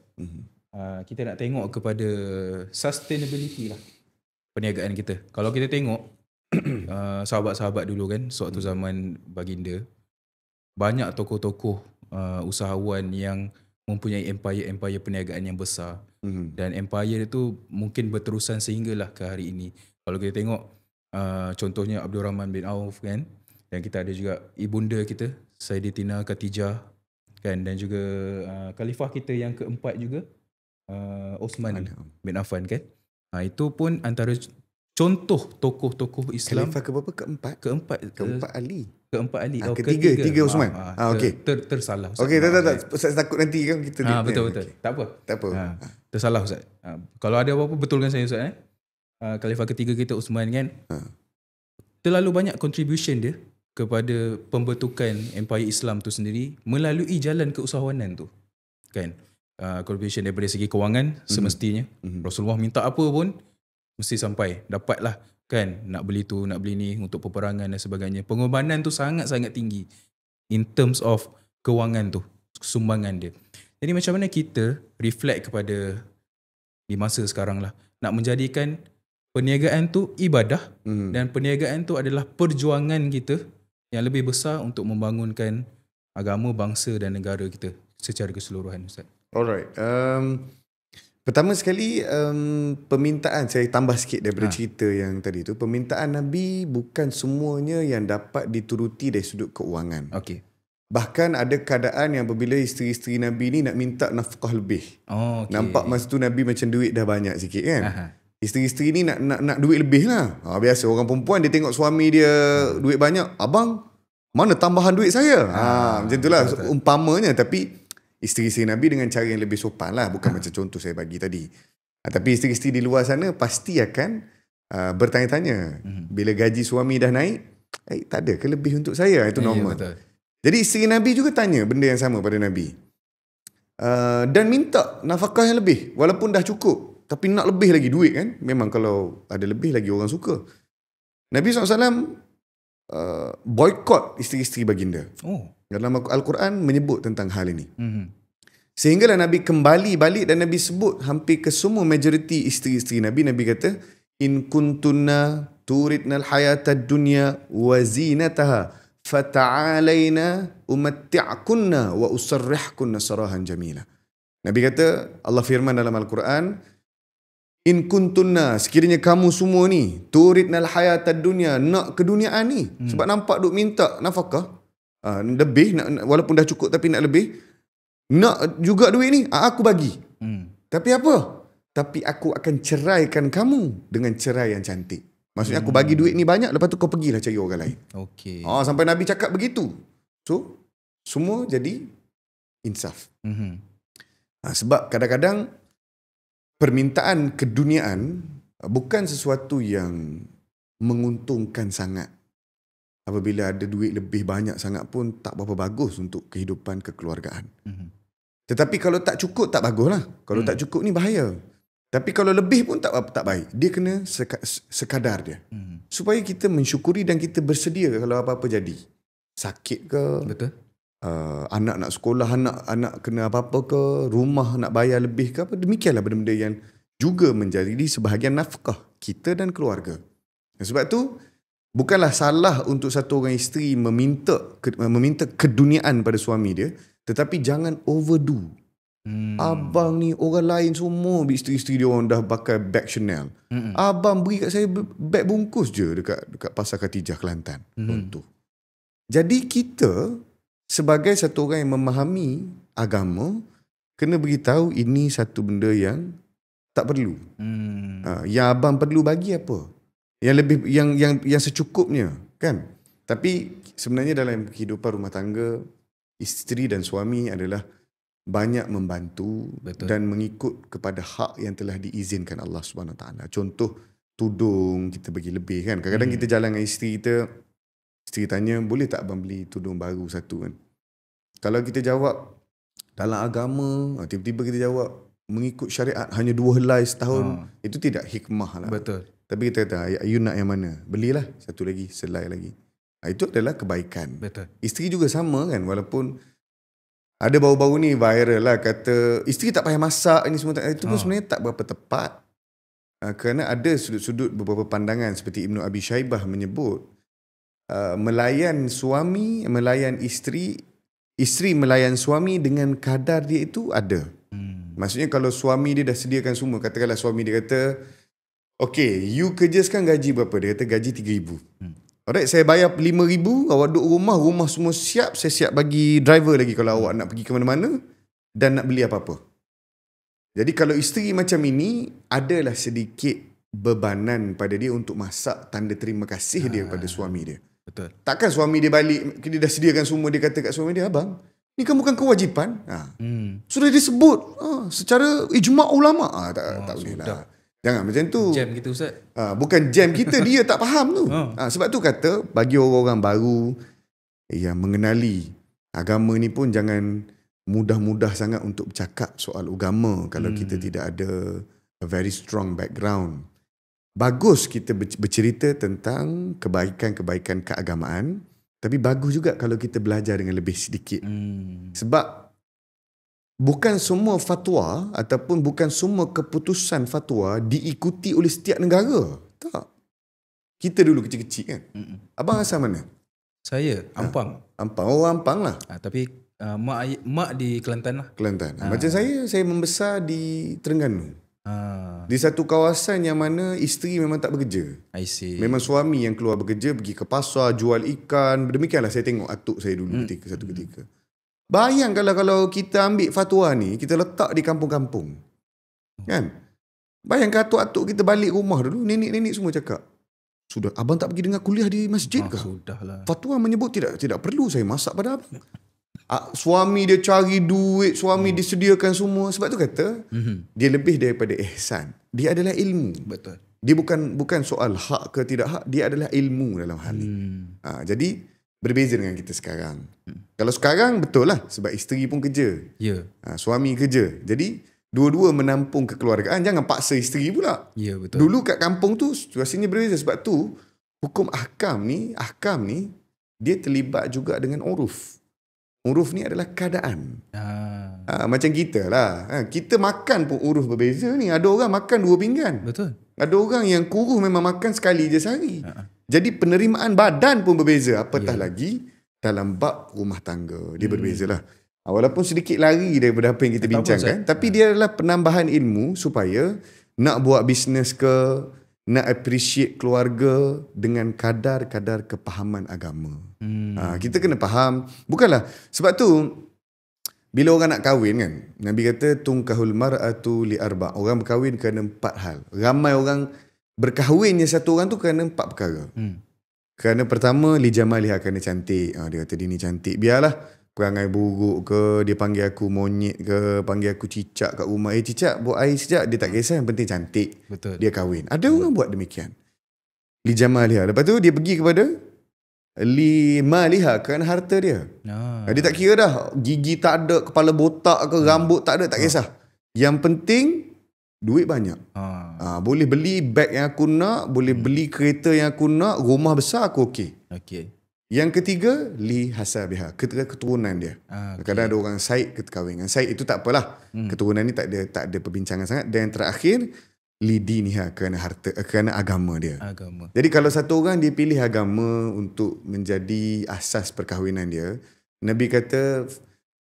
Kita nak tengok kepada sustainability lah perniagaan kita. Kalau kita tengok sahabat-sahabat dulu kan, sewaktu zaman baginda, banyak tokoh-tokoh usahawan yang mempunyai empire perniagaan yang besar. Dan empire itu mungkin berterusan sehinggalah ke hari ini. Kalau kita tengok contohnya Abdul Rahman bin Auf kan, dan kita ada juga ibunda kita Sayyidatina Khadijah kan, dan juga khalifah kita yang keempat juga Osman bin Affan kan. Itu pun antara contoh tokoh-tokoh Islam. Khalifah ke berapa? Keempat Ali. Keempat Ali. Tiga Osman. Okey. Tersalah. Okey, tak. Ustaz takut nanti kan kita betul. Tak apa. Tersalah Ustaz. Kalau ada apa-apa betulkan saya Ustaz. Khalifah ketiga kita Osman kan. Terlalu banyak contribution dia kepada pembentukan empire Islam tu sendiri melalui jalan keusahawanan tu. Kan? Contribution daripada segi kewangan semestinya. Rasulullah minta apa pun mesti sampai, dapatlah kan, nak beli tu, nak beli ni untuk peperangan dan sebagainya. Pengorbanan tu sangat-sangat tinggi in terms of kewangan tu, sumbangan dia. Jadi macam mana kita reflect kepada di masa sekarang lah, nak menjadikan perniagaan tu ibadah dan perniagaan tu adalah perjuangan kita yang lebih besar untuk membangunkan agama, bangsa dan negara kita secara keseluruhan Ustaz. Alright. Pertama sekali, permintaan, saya tambah sikit daripada cerita yang tadi tu. Permintaan Nabi bukan semuanya yang dapat dituruti dari sudut keuangan. Okey. Bahkan ada keadaan yang apabila isteri-isteri Nabi ni nak minta nafkah lebih. Nampak masa tu Nabi macam duit dah banyak sikit kan. Isteri-isteri ni nak duit lebih lah. Biasa orang perempuan dia tengok suami dia duit banyak. Abang, mana tambahan duit saya? Macam tu lah umpamanya. Tapi isteri-isteri Nabi dengan cara yang lebih sopan lah. Bukan macam contoh saya bagi tadi. Tapi isteri-isteri di luar sana pasti akan bertanya-tanya. Bila gaji suami dah naik, tak ada ke lebih untuk saya? Itu normal. Betul. Jadi isteri Nabi juga tanya benda yang sama pada Nabi. Dan minta nafkah yang lebih. Walaupun dah cukup. Tapi nak lebih lagi duit kan. Memang kalau ada lebih lagi orang suka. Nabi SAW boykot isteri-isteri baginda. Dalam Al-Quran menyebut tentang hal ini. Sehinggalah Nabi kembali balik dan Nabi sebut hampir ke semua majoriti isteri-isteri Nabi. Nabi kata, in kuntunna turidnal hayatad dunya wa zinataha fata'alaina umatti'kunna wa usarrihkunna sarahan jamila. Nabi kata, Allah firman dalam Al-Quran, in kuntunna, sekiranya kamu semua ni turidnal hayatad dunya, nak keduniaan ni. Sebab nampak duk minta nafkah lebih, walaupun dah cukup tapi nak lebih, nak juga duit ni, aku bagi. Tapi apa? Tapi aku akan ceraikan kamu dengan cerai yang cantik. Maksudnya aku bagi duit ni banyak, lepas tu kau pergilah cari orang lain. Sampai Nabi cakap begitu. So semua jadi insaf. Sebab kadang-kadang permintaan keduniaan bukan sesuatu yang menguntungkan sangat. Apabila ada duit lebih banyak sangat pun tak berapa bagus untuk kehidupan kekeluargaan. Tetapi kalau tak cukup tak baguslah. Kalau tak cukup ni bahaya. Tapi kalau lebih pun tak baik. Dia kena sekadar dia. Supaya kita mensyukuri dan kita bersedia kalau apa-apa jadi. Sakit ke? Betul. Anak nak sekolah, anak kena apa-apa ke, rumah nak bayar lebih ke apa. Demikianlah benda-benda yang juga menjadi sebahagian nafkah kita dan keluarga. Sebab tu bukanlah salah untuk satu orang isteri meminta keduniaan pada suami dia, tetapi jangan overdo. Abang ni orang lain semua isteri-isteri dia orang dah pakai beg Chanel. Abang beri kat saya beg bungkus je dekat Pasar Khatijah Kelantan. Contoh. Jadi kita sebagai satu orang yang memahami agama kena beritahu ini satu benda yang tak perlu. Yang abang perlu bagi apa? Yang lebih yang secukupnya, kan? Tapi sebenarnya dalam kehidupan rumah tangga, isteri dan suami adalah banyak membantu. Betul. Dan mengikut kepada hak yang telah diizinkan Allah Subhanahu Wa Taala. Contoh tudung kita bagi lebih, kan? Kadang-kadang kita jalan dengan isteri kita, isteri tanya, boleh tak abang beli tudung baru satu, kan? Kalau kita jawab dalam agama, tiba-tiba kita jawab mengikut syariat hanya 2 helai setahun, itu tidak hikmah lah. Betul. Tapi kita kata, you nak yang mana? Belilah satu lagi, selai lagi. Itu adalah kebaikan. Betul. Isteri juga sama, kan? Walaupun ada baru-baru ni viral lah, kata isteri tak payah masak ini semua. Itu pun sebenarnya tak berapa tepat. Kerana ada sudut-sudut beberapa pandangan seperti Ibnu Abi Shaybah menyebut, melayan suami, melayan isteri melayan suami dengan kadar dia itu ada. Maksudnya kalau suami dia dah sediakan semua, katakanlah suami dia kata, okay, you kerja sekarang gaji berapa? Dia kata gaji 3,000. Alright, saya bayar 5,000, awak duduk rumah semua siap, saya siap bagi driver lagi kalau awak nak pergi ke mana-mana dan nak beli apa-apa. Jadi kalau isteri macam ini, adalah sedikit bebanan pada dia untuk masak tanda terima kasih dia pada suami dia. Betul. Takkan suami dia balik, dia dah sediakan semua, dia kata kat suami dia, abang, ni kan bukan kewajipan. Sudah disebut secara ijma' ulama. Tak boleh lah. Jangan macam tu. Jam kita, Ustaz. Bukan jam kita, dia tak faham tu. Sebab tu kata, bagi orang-orang baru yang mengenali agama ni pun jangan mudah-mudah sangat untuk bercakap soal agama kalau kita tidak ada a very strong background. Bagus kita bercerita tentang kebaikan-kebaikan keagamaan, tapi bagus juga kalau kita belajar dengan lebih sedikit. Sebab bukan semua fatwa ataupun bukan semua keputusan fatwa diikuti oleh setiap negara. Tak. Kita dulu kecil-kecil, kan? Abang asal mana? Saya Ampang. Ampang. Oh, Ampang lah. Tapi mak di Kelantan lah. Kelantan. Macam saya membesar di Terengganu. Di satu kawasan yang mana isteri memang tak bekerja. I see. Memang suami yang keluar bekerja, pergi ke pasar, jual ikan. Demikianlah saya tengok atuk saya dulu satu ketika. Bayang kalau kita ambil fatwa ni, kita letak di kampung-kampung. Kan? Bayangkan atuk-atuk kita balik rumah dulu, nenek-nenek semua cakap, sudah, abang tak pergi dengar kuliah di masjid ke? Sudahlah. Fatwa menyebut tidak perlu saya masak pada abang. Suami dia cari duit, suami disediakan semua. Sebab tu kata, dia lebih daripada ihsan. Dia adalah ilmu. Betul. Dia bukan soal hak ke tidak hak, dia adalah ilmu dalam hal ini. Jadi berbeza dengan kita sekarang. Kalau sekarang betul lah, sebab isteri pun kerja. Ya. Suami kerja. Jadi dua-dua menampung kekeluargaan. Jangan paksa isteri pula. Ya, betul. Dulu kat kampung tu situasinya berbeza. Sebab tu hukum ahkam ni dia terlibat juga dengan uruf. Uruf ni adalah keadaan. Macam kita lah. Kita makan pun uruf berbeza ni. Ada orang makan 2 pinggan. Betul. Ada orang yang kurus memang makan sekali je sehari. Jadi penerimaan badan pun berbeza. Apatah lagi dalam bab rumah tangga. Dia berbeza lah. Walaupun sedikit lari daripada apa yang kita bincangkan. Tapi dia adalah penambahan ilmu supaya nak buat bisnes ke, nak appreciate keluarga dengan kadar-kadar kepahaman agama. Kita kena faham. Bukanlah. Sebab tu, bila orang nak kahwin kan, Nabi kata, tungkahul mar'atu li arba'. Orang berkahwin kerana 4 hal. Ramai orang berkahwinnya satu orang tu kerana 4 perkara. Kerana pertama, li jamaliha, kerana cantik. Dia kata dia ni cantik. Biarlah perangai buruk ke, dia panggil aku monyet ke, panggil aku cicak kat rumah. Cicak buat air sekejap, dia tak kisah, yang penting cantik. Betul. Dia kahwin. Ada orang buat demikian. Li jamaliha. Lepas tu dia pergi kepada li maliha, kerana harta dia. Dia tak kira dah gigi tak ada, kepala botak ke, rambut tak ada, tak kisah. Yang penting duit banyak. Boleh beli beg yang aku nak, boleh beli kereta yang aku nak, rumah besar aku okey. Okey. Yang ketiga, li hasabiha, keturunan dia. Kadang-kadang ada orang Said kahwin dengan Said, itu tak apalah. Keturunan ni tak ada perbincangan sangat. Dan yang terakhir, li diniha, kerana harta, kerana agama dia. Jadi kalau satu orang dia pilih agama untuk menjadi asas perkahwinan dia, Nabi kata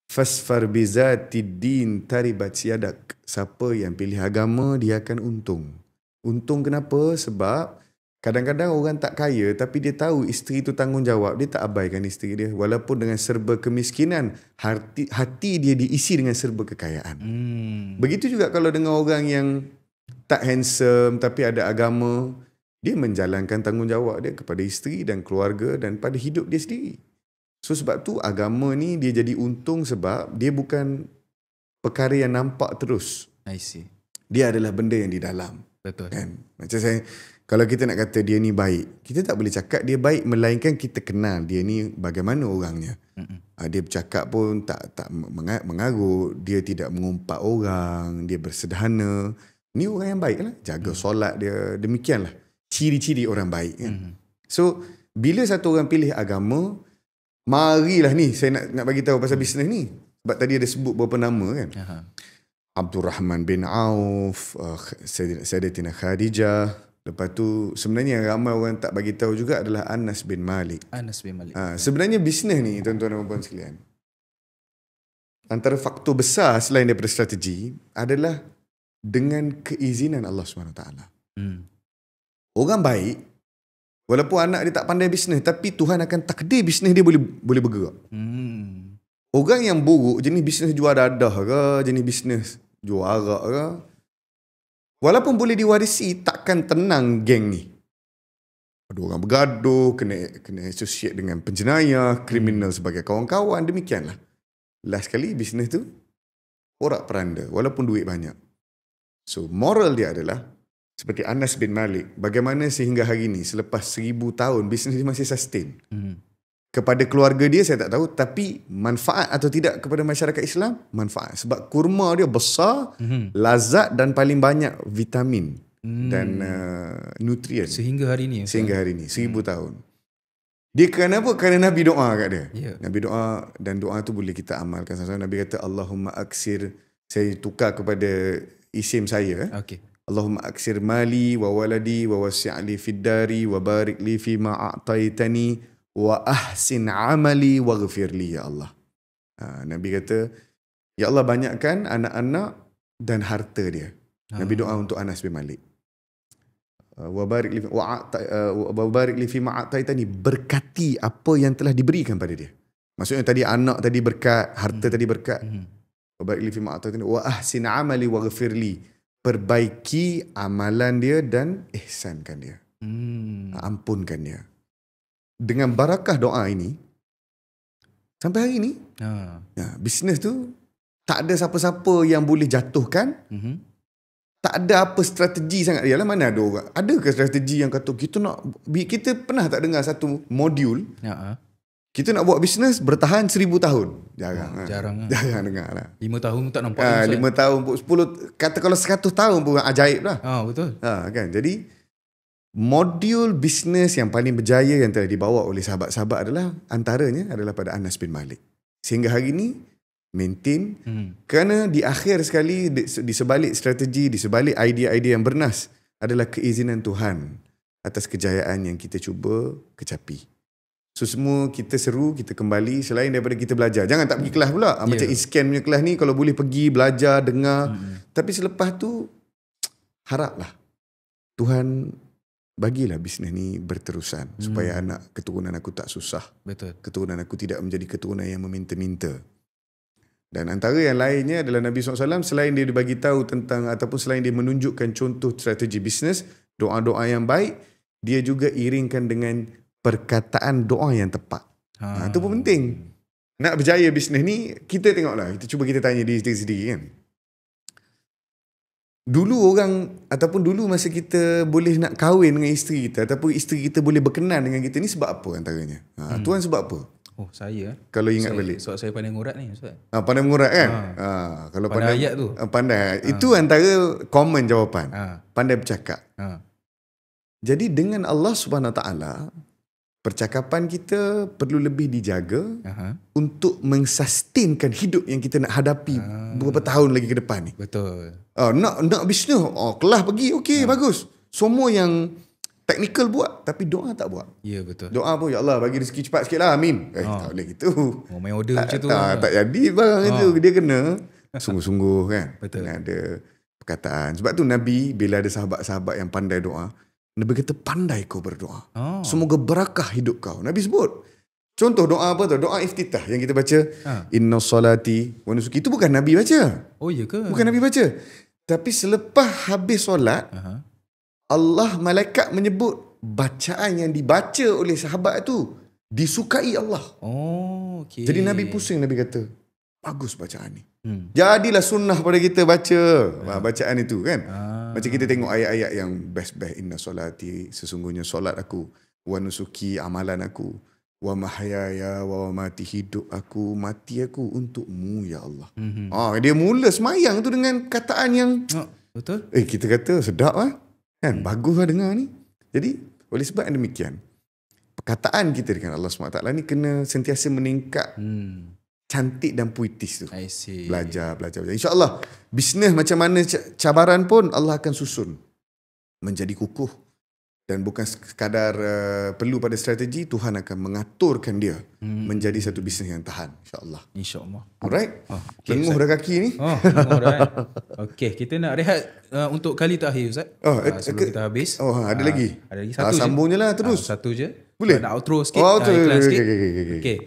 fasfar bizati din taribat siadak. Siapa yang pilih agama dia akan untung. Untung kenapa? Sebab kadang-kadang orang tak kaya tapi dia tahu isteri tu tanggungjawab, dia tak abaikan isteri dia. Walaupun dengan serba kemiskinan, hati dia diisi dengan serba kekayaan. Begitu juga kalau dengan orang yang tak handsome tapi ada agama, dia menjalankan tanggungjawab dia kepada isteri dan keluarga dan pada hidup dia sendiri. So sebab tu agama ni dia jadi untung sebab dia bukan perkara yang nampak terus. I see. Dia adalah benda yang di dalam. Betul. Kan? Macam saya, kalau kita nak kata dia ni baik, kita tak boleh cakap dia baik melainkan kita kenal dia ni bagaimana orangnya. Dia bercakap pun tak mengarut, dia tidak mengumpat orang, dia bersederhana. Ni orang yang baik lah. Jaga solat dia, demikianlah. Ciri-ciri orang baik kan. So, bila satu orang pilih agama, marilah ni saya nak bagi tahu pasal bisnes ni. Sebab tadi ada sebut beberapa nama kan. Abdul Rahman bin Auf, Sayyidatina Khadijah. Lepas tu sebenarnya yang ramai orang tak bagi tahu juga adalah Anas bin Malik. Sebenarnya bisnes ni tuan-tuan dan puan sekalian, antara faktor besar selain daripada strategi adalah dengan keizinan Allah SWT. Orang baik, walaupun anak dia tak pandai bisnes, tapi Tuhan akan takdir bisnes dia boleh bergerak. Orang yang buruk, jenis bisnes jual dadah ke, jenis bisnes jual arak ke, walaupun boleh diwarisi, takkan tenang geng ni. Ada orang bergaduh, kena associate dengan penjenayah, kriminal sebagai kawan-kawan, demikianlah. Last kali bisnes tu porak-peranda, walaupun duit banyak. So moral dia adalah seperti Anas bin Malik, bagaimana sehingga hari ni selepas 1000 tahun bisnes dia masih sustain. Kepada keluarga dia saya tak tahu, tapi manfaat atau tidak kepada masyarakat Islam, manfaat. Sebab kurma dia besar, lazat dan paling banyak vitamin dan nutrien. Sehingga hari ni. 1000 tahun. Dia kerana apa? Kerana Nabi doa kat dia. Nabi doa, dan doa tu boleh kita amalkan sama-sama. Nabi kata Allahumma aksir, saya tukar kepada isim saya. Allahumma aksir mali wa waladi wa wasi'li fid dari wa barik li fi ma a'taitani wa ahsin amali waghfirli ya Allah. Nabi kata, ya Allah banyakkan anak-anak dan harta dia. Nabi doa untuk Anas bin Malik. Wa barik li fi ma a'taitani, berkati apa yang telah diberikan pada dia. Maksudnya tadi anak tadi berkat, harta tadi berkat. Wa barik li fi ma a'taitani wa ahsin amali waghfirli, perbaiki amalan dia dan ihsankan dia. Ampunkan dia. Dengan barakah doa ini, sampai hari ni, bisnes tu tak ada siapa-siapa yang boleh jatuhkan. Tak ada apa strategi sangat. Yalah, mana ada orang? Adakah strategi yang kata kita pernah tak dengar satu modul, kita nak buat bisnes bertahan 1000 tahun? Jarang dengar lah. 5 tahun tak nampak. 5 tahun, 10, kata kalau 100 tahun pun ajaib lah. Betul. Kan? Jadi modul bisnes yang paling berjaya yang telah dibawa oleh sahabat-sahabat adalah antaranya adalah pada Anas bin Malik. Sehingga hari ini maintain, kerana di akhir sekali di sebalik strategi, di sebalik idea-idea yang bernas adalah keizinan Tuhan atas kejayaan yang kita cuba kecapi. So semua kita seru, kita kembali selain daripada kita belajar. Jangan tak pergi kelas pula. Macam Iskan punya kelas ni, kalau boleh pergi belajar, dengar. Tapi selepas tu haraplah Tuhan bagilah bisnes ni berterusan supaya keturunan aku tak susah. Betul. Keturunan aku tidak menjadi keturunan yang meminta-minta. Dan antara yang lainnya adalah Nabi SAW, selain dia bagi tahu tentang ataupun selain dia menunjukkan contoh strategi bisnes, doa-doa yang baik, dia juga iringkan dengan perkataan doa yang tepat. Itu pun penting. nak berjaya bisnes ni, kita tengoklah. Kita tanya diri kita sendiri kan. Dulu dulu masa kita boleh nak kahwin dengan isteri kita, ataupun isteri kita boleh berkenan dengan kita ni sebab apa antaranya? Tuan sebab apa? Oh, saya Kalau ingat balik. Sebab saya pandai ngurat ni, Ustaz. Pandai mengurat kan? Kalau Pandai ayat tu. Pandai. Itu antara common jawapan. Pandai bercakap. Jadi dengan Allah Subhanahu Wa Taala, percakapan kita perlu lebih dijaga untuk mensustainkan hidup yang kita nak hadapi beberapa tahun lagi ke depan ni. Betul. Nak bisnes, kelas pergi, okey, bagus. Semua yang teknikal buat, tapi doa tak buat. Ya, betul. Doa pun, ya Allah bagi rezeki cepat sikit lah, amin. Tak boleh gitu. Main order macam tu. Tak jadi barang itu. Dia kena sungguh-sungguh kan. Betul. Kena ada perkataan. Sebab tu Nabi bila ada sahabat-sahabat yang pandai doa, Nabi kata pandai kau berdoa. Semoga berakah hidup kau. Nabi sebut. Contoh doa apa tu? Doa iftitah yang kita baca. Inna salati wa nusuki. Itu bukan Nabi baca. Oh, ya ke? Bukan Nabi baca. Tapi selepas habis solat, Allah, malaikat menyebut bacaan yang dibaca oleh sahabat tu disukai Allah. Oh, okey. Jadi Nabi pusing, Nabi kata, bagus bacaan ni. Jadilah sunnah pada kita baca bacaan itu kan. Macam kita tengok ayat-ayat yang best-best. Inna solati, sesungguhnya solat aku. Wa nusuki, amalan aku. Wa mahyaya wa mati, hidup aku, mati aku untukmu ya Allah. Dia mula semayang tu dengan kataan yang betul. kita kata sedap lah. Kan? Bagus lah dengar ni. Jadi, oleh sebab yang demikian, perkataan kita dengan Allah SWT ni kena sentiasa meningkat cantik dan puitis tu. I see. Belajar. InsyaAllah, bisnes macam mana cabaran pun Allah akan susun menjadi kukuh. Dan bukan sekadar perlu pada strategi, Tuhan akan mengaturkan dia menjadi satu bisnes yang tahan. InsyaAllah. InsyaAllah. Alright. Okay, lenguh dah kaki ni. Lenguh dah. Okay, kita nak rehat untuk kali terakhir, Ustaz. Sebelum kita habis. Ada lagi? Ada lagi satu je. Sambung je lah terus. Satu je. Boleh? Nak outro sikit. Iklan sikit. Okay.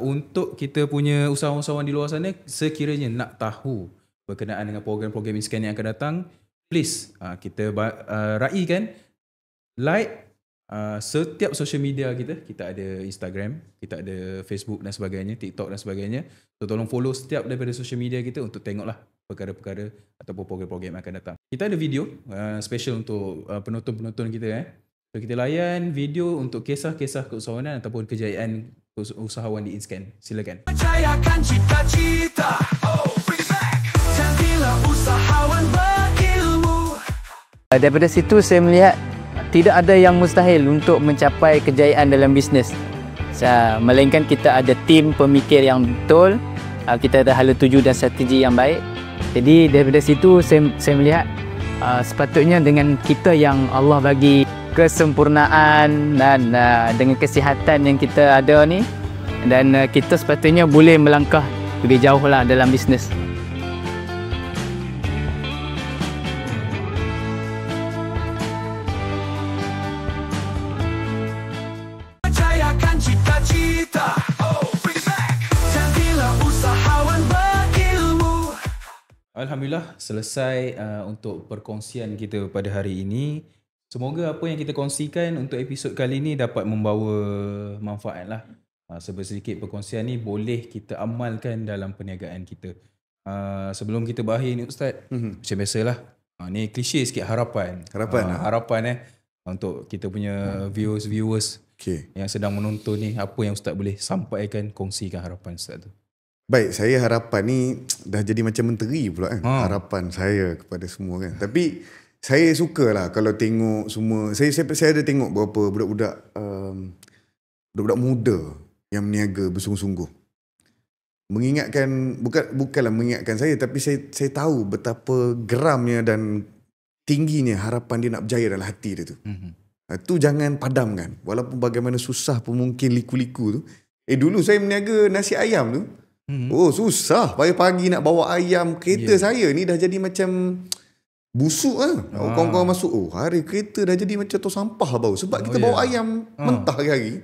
Untuk kita punya usahawan-usahawan di luar sana, sekiranya nak tahu berkenaan dengan program-program InScan yang akan datang, please kita raikan, like setiap social media kita. Kita ada Instagram, kita ada Facebook dan sebagainya, TikTok dan sebagainya. So tolong follow setiap daripada social media kita untuk tengoklah perkara-perkara ataupun program-program yang akan datang. Kita ada video special untuk penonton-penonton kita. So kita layan video untuk kisah-kisah keusahawanan ataupun kejayaan usahawan di InScan. Silakan. Percayakan cita-cita, bring it back. Jadilah usahawan berilmu. Daripada situ saya melihat tidak ada yang mustahil untuk mencapai kejayaan dalam bisnes. Melainkan kita ada tim pemikir yang betul, kita ada hala tuju dan strategi yang baik. Jadi daripada situ saya melihat sepatutnya dengan kita yang Allah bagi kesempurnaan dan dengan kesihatan yang kita ada ni, dan kita sepatutnya boleh melangkah lebih jauh lah dalam bisnes. Percayakan cita-cita, bring it back. Jadilah usahawan berilmu. Alhamdulillah, selesai untuk perkongsian kita pada hari ini. Semoga apa yang kita kongsikan untuk episod kali ini dapat membawa manfaat lah. Sedikit perkongsian ni boleh kita amalkan dalam perniagaan kita. Sebelum kita berakhir ni Ustaz, macam biasalah, ni klise sikit, harapan. Harapan untuk kita punya viewers yang sedang menonton ni, apa yang Ustaz boleh sampaikan, kongsikan harapan Ustaz tu. Baik, saya harapan ni dah jadi macam menteri pula kan. Harapan saya kepada semua kan. Tapi saya sukalah kalau tengok semua. Saya ada tengok beberapa budak-budak budak-budak muda yang berniaga bersungguh-sungguh. Mengingatkan, bukanlah mengingatkan saya, tapi saya tahu betapa geramnya dan tingginya harapan dia nak berjaya dalam hati dia tu. Tu jangan padamkan. Walaupun bagaimana susah pun mungkin liku-liku tu. Dulu saya berniaga nasi ayam tu. Susah. Pagi-pagi nak bawa ayam. Kereta saya ni dah jadi macam busuk lah. Kawan-kawan masuk, hari kereta dah jadi macam tu sampah bau. Sebab kita bawa ayam mentah hari-hari.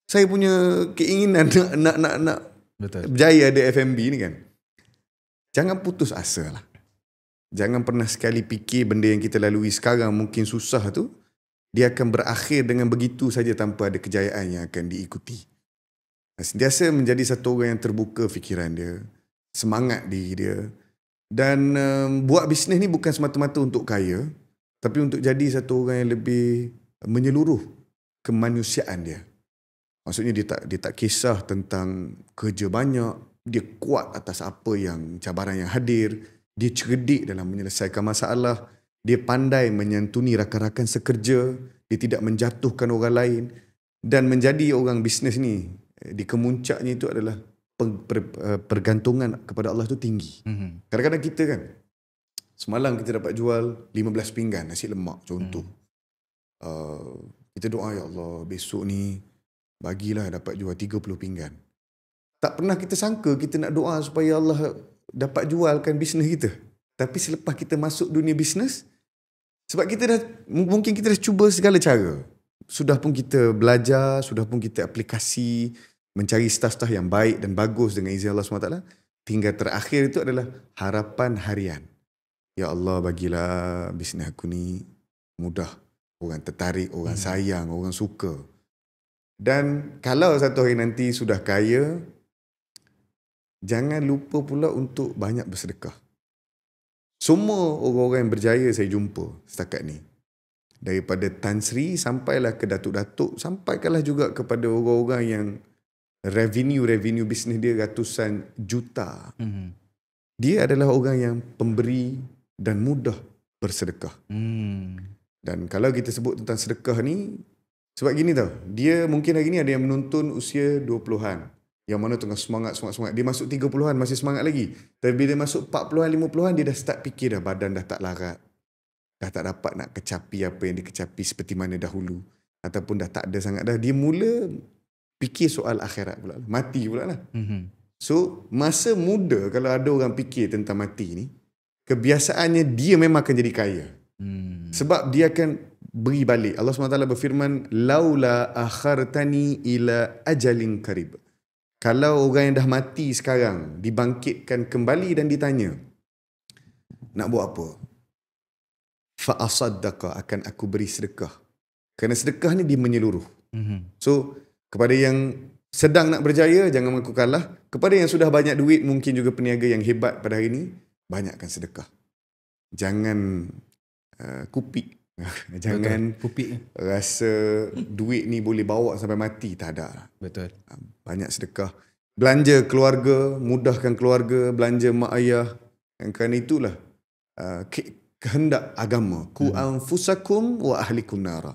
Saya punya keinginan nak berjaya ada F&B ni kan. Jangan putus asa lah. Jangan pernah sekali fikir benda yang kita lalui sekarang mungkin susah tu, dia akan berakhir dengan begitu saja tanpa ada kejayaan yang akan diikuti. Sentiasa menjadi satu orang yang terbuka fikiran dia, semangat diri dia. Dan buat bisnes ni bukan semata-mata untuk kaya, tapi untuk jadi satu orang yang lebih menyeluruh kemanusiaan dia. Maksudnya dia tak kisah tentang kerja banyak, dia kuat atas apa yang cabaran yang hadir, dia cerdik dalam menyelesaikan masalah, dia pandai menyantuni rakan-rakan sekerja, dia tidak menjatuhkan orang lain. Dan menjadi orang bisnes ni, di kemuncaknya itu adalah pergantungan kepada Allah tu tinggi. Kadang-kadang kita kan, semalam kita dapat jual 15 pinggan nasi lemak contoh. Kita doa, ya Allah besok ni bagilah dapat jual 30 pinggan. Tak pernah kita sangka kita nak doa supaya Allah dapat jualkan bisnes kita. Tapi selepas kita masuk dunia bisnes, sebab mungkin kita dah cuba segala cara. Sudah pun kita belajar, sudah pun kita aplikasi, mencari staf-staf yang baik dan bagus dengan izin Allah SWT. Tinggal terakhir itu adalah harapan harian. Ya Allah bagilah bisnes aku ni mudah. Orang tertarik, orang sayang, orang suka. Dan kalau satu hari nanti sudah kaya, jangan lupa pula untuk banyak bersedekah. Semua orang-orang yang berjaya saya jumpa setakat ni. Daripada Tan Sri sampailah ke Datuk-Datuk, sampaikanlah juga kepada orang-orang yang revenue bisnes dia ratusan juta. Dia adalah orang yang pemberi dan mudah bersedekah. Dan kalau kita sebut tentang sedekah ni, sebab gini tau, dia mungkin hari ni ada yang menonton usia 20-an, yang mana tengah semangat. Dia masuk 30-an masih semangat lagi. Tapi bila masuk 40-an, 50-an, dia dah start fikir dah, badan dah tak larat. Dah tak dapat nak kecapi apa yang dikecapi seperti mana dahulu. Ataupun dah tak ada sangat dah. Dia mula fikir soal akhirat pula. Mati pula lah. So, masa muda kalau ada orang fikir tentang mati ni, kebiasaannya dia memang akan jadi kaya. Sebab dia akan beri balik. Allah SWT berfirman, laula akhartani ila ajalin karib. Kalau orang yang dah mati sekarang dibangkitkan kembali dan ditanya, nak buat apa? Fa'asaddaqa, akan aku beri sedekah. Kerana sedekah ni dia menyeluruh. So, kepada yang sedang nak berjaya, jangan mengaku kalah. Kepada yang sudah banyak duit, mungkin juga peniaga yang hebat pada hari ini, banyakkan sedekah. Jangan kupik. Jangan kupik. Rasa duit ni boleh bawa sampai mati. Tak ada. Betul. Banyak sedekah. Belanja keluarga, mudahkan keluarga, belanja mak ayah. Kerana itulah kehendak agama. Ku anfusakum wa ahlikum nara.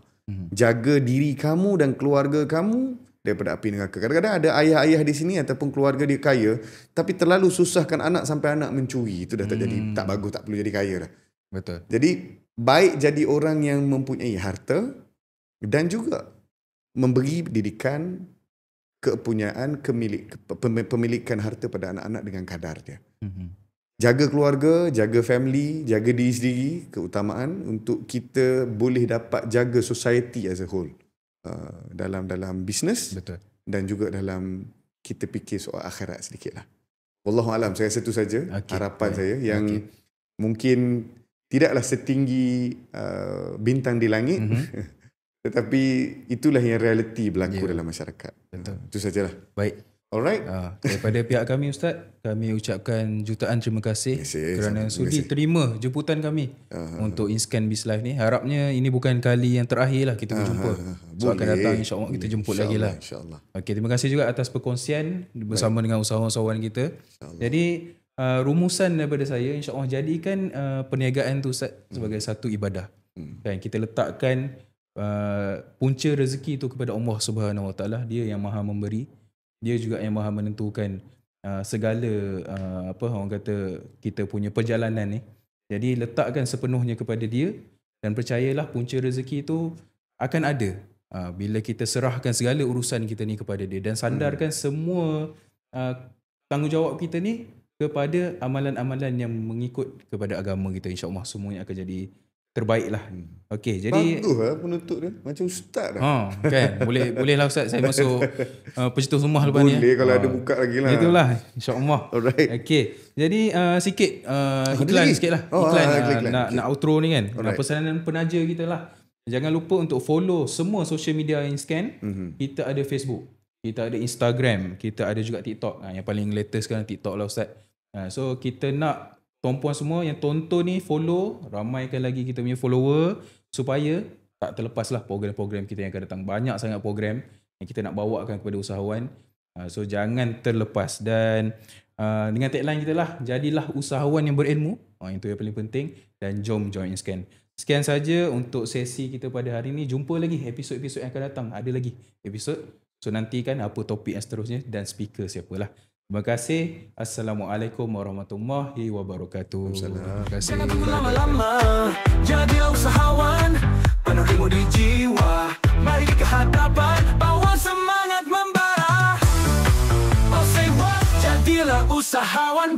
Jaga diri kamu dan keluarga kamu daripada api neraka. Kadang-kadang ada ayah-ayah di sini ataupun keluarga dia kaya, tapi terlalu susahkan anak sampai anak mencuri. Itu dah tak jadi, tak bagus, tak perlu jadi kaya dah. Betul. Jadi baik jadi orang yang mempunyai harta dan juga memberi didikan, kepunyaan, pemilikan harta pada anak-anak dengan kadar dia. Jaga keluarga, jaga family, jaga diri sendiri, keutamaan untuk kita boleh dapat jaga society as a whole. Dalam bisnes. Betul. Dan juga dalam kita fikir soal akhirat sedikit lah. Wallahualam, saya rasa itu saja harapan saya yang mungkin tidaklah setinggi bintang di langit, tetapi itulah yang realiti berlaku dalam masyarakat. Itu sajalah. Baik. Alright. Daripada pihak kami Ustaz, kami ucapkan jutaan terima kasih kerana sudi terima jemputan kami untuk InScan Biz Live ni. Harapnya ini bukan kali yang terakhir lah kita berjumpa. So akan datang insya-Allah kita jemput lagi lah. Okey, terima kasih juga atas perkongsian bersama dengan usahawan-usahawan kita. Jadi rumusan daripada saya, insya-Allah jadikan perniagaan tu Ustaz sebagai satu ibadah. Kan kita letakkan punca rezeki itu kepada Allah Subhanahu Wa Taala. Dia yang Maha memberi. Dia juga yang Maha menentukan segala apa orang kata kita punya perjalanan ni. Jadi letakkan sepenuhnya kepada dia dan percayalah punca rezeki itu akan ada bila kita serahkan segala urusan kita ni kepada dia dan sandarkan semua tanggungjawab kita ni kepada amalan-amalan yang mengikut kepada agama kita. InsyaAllah semuanya akan jadi terbaik lah. Okey, jadi bagus lah penutup dia. Macam ustaz dah. Kan? Boleh lah Ustaz. Saya masuk pencetus rumah lepas ni. Boleh kalau ada buka lagi lah. Itulah. InsyaAllah. Alright. Okey. Jadi sikit iklan sikit lah. Iklan. Nak outro ni kan. Pesanan penaja kita lah. Jangan lupa untuk follow semua social media InScan. Kita ada Facebook. kita ada Instagram, kita ada juga TikTok. Yang paling latest sekarang TikTok lah Ustaz. So kita nak tuan-puan semua yang tonton ni follow, ramaikan lagi kita punya follower supaya tak terlepas lah program-program kita yang akan datang. Banyak sangat program yang kita nak bawakan kepada usahawan. So jangan terlepas. Dan dengan tagline kita lah, jadilah usahawan yang berilmu. Itu yang paling penting. Dan jom join Scan. Sekian saja untuk sesi kita pada hari ini. Jumpa lagi episod-episod yang akan datang. Ada lagi episod. So nantikan apa topik yang seterusnya dan speaker siapalah. Terima kasih. Assalamualaikum warahmatullahi wabarakatuh. Terima kasih. Jangan tunggu lama-lama, jadilah usahawan, penuh ilmu di jiwa. Mari ke hadapan, bawa semangat membara. Oh say what, jadilah usahawan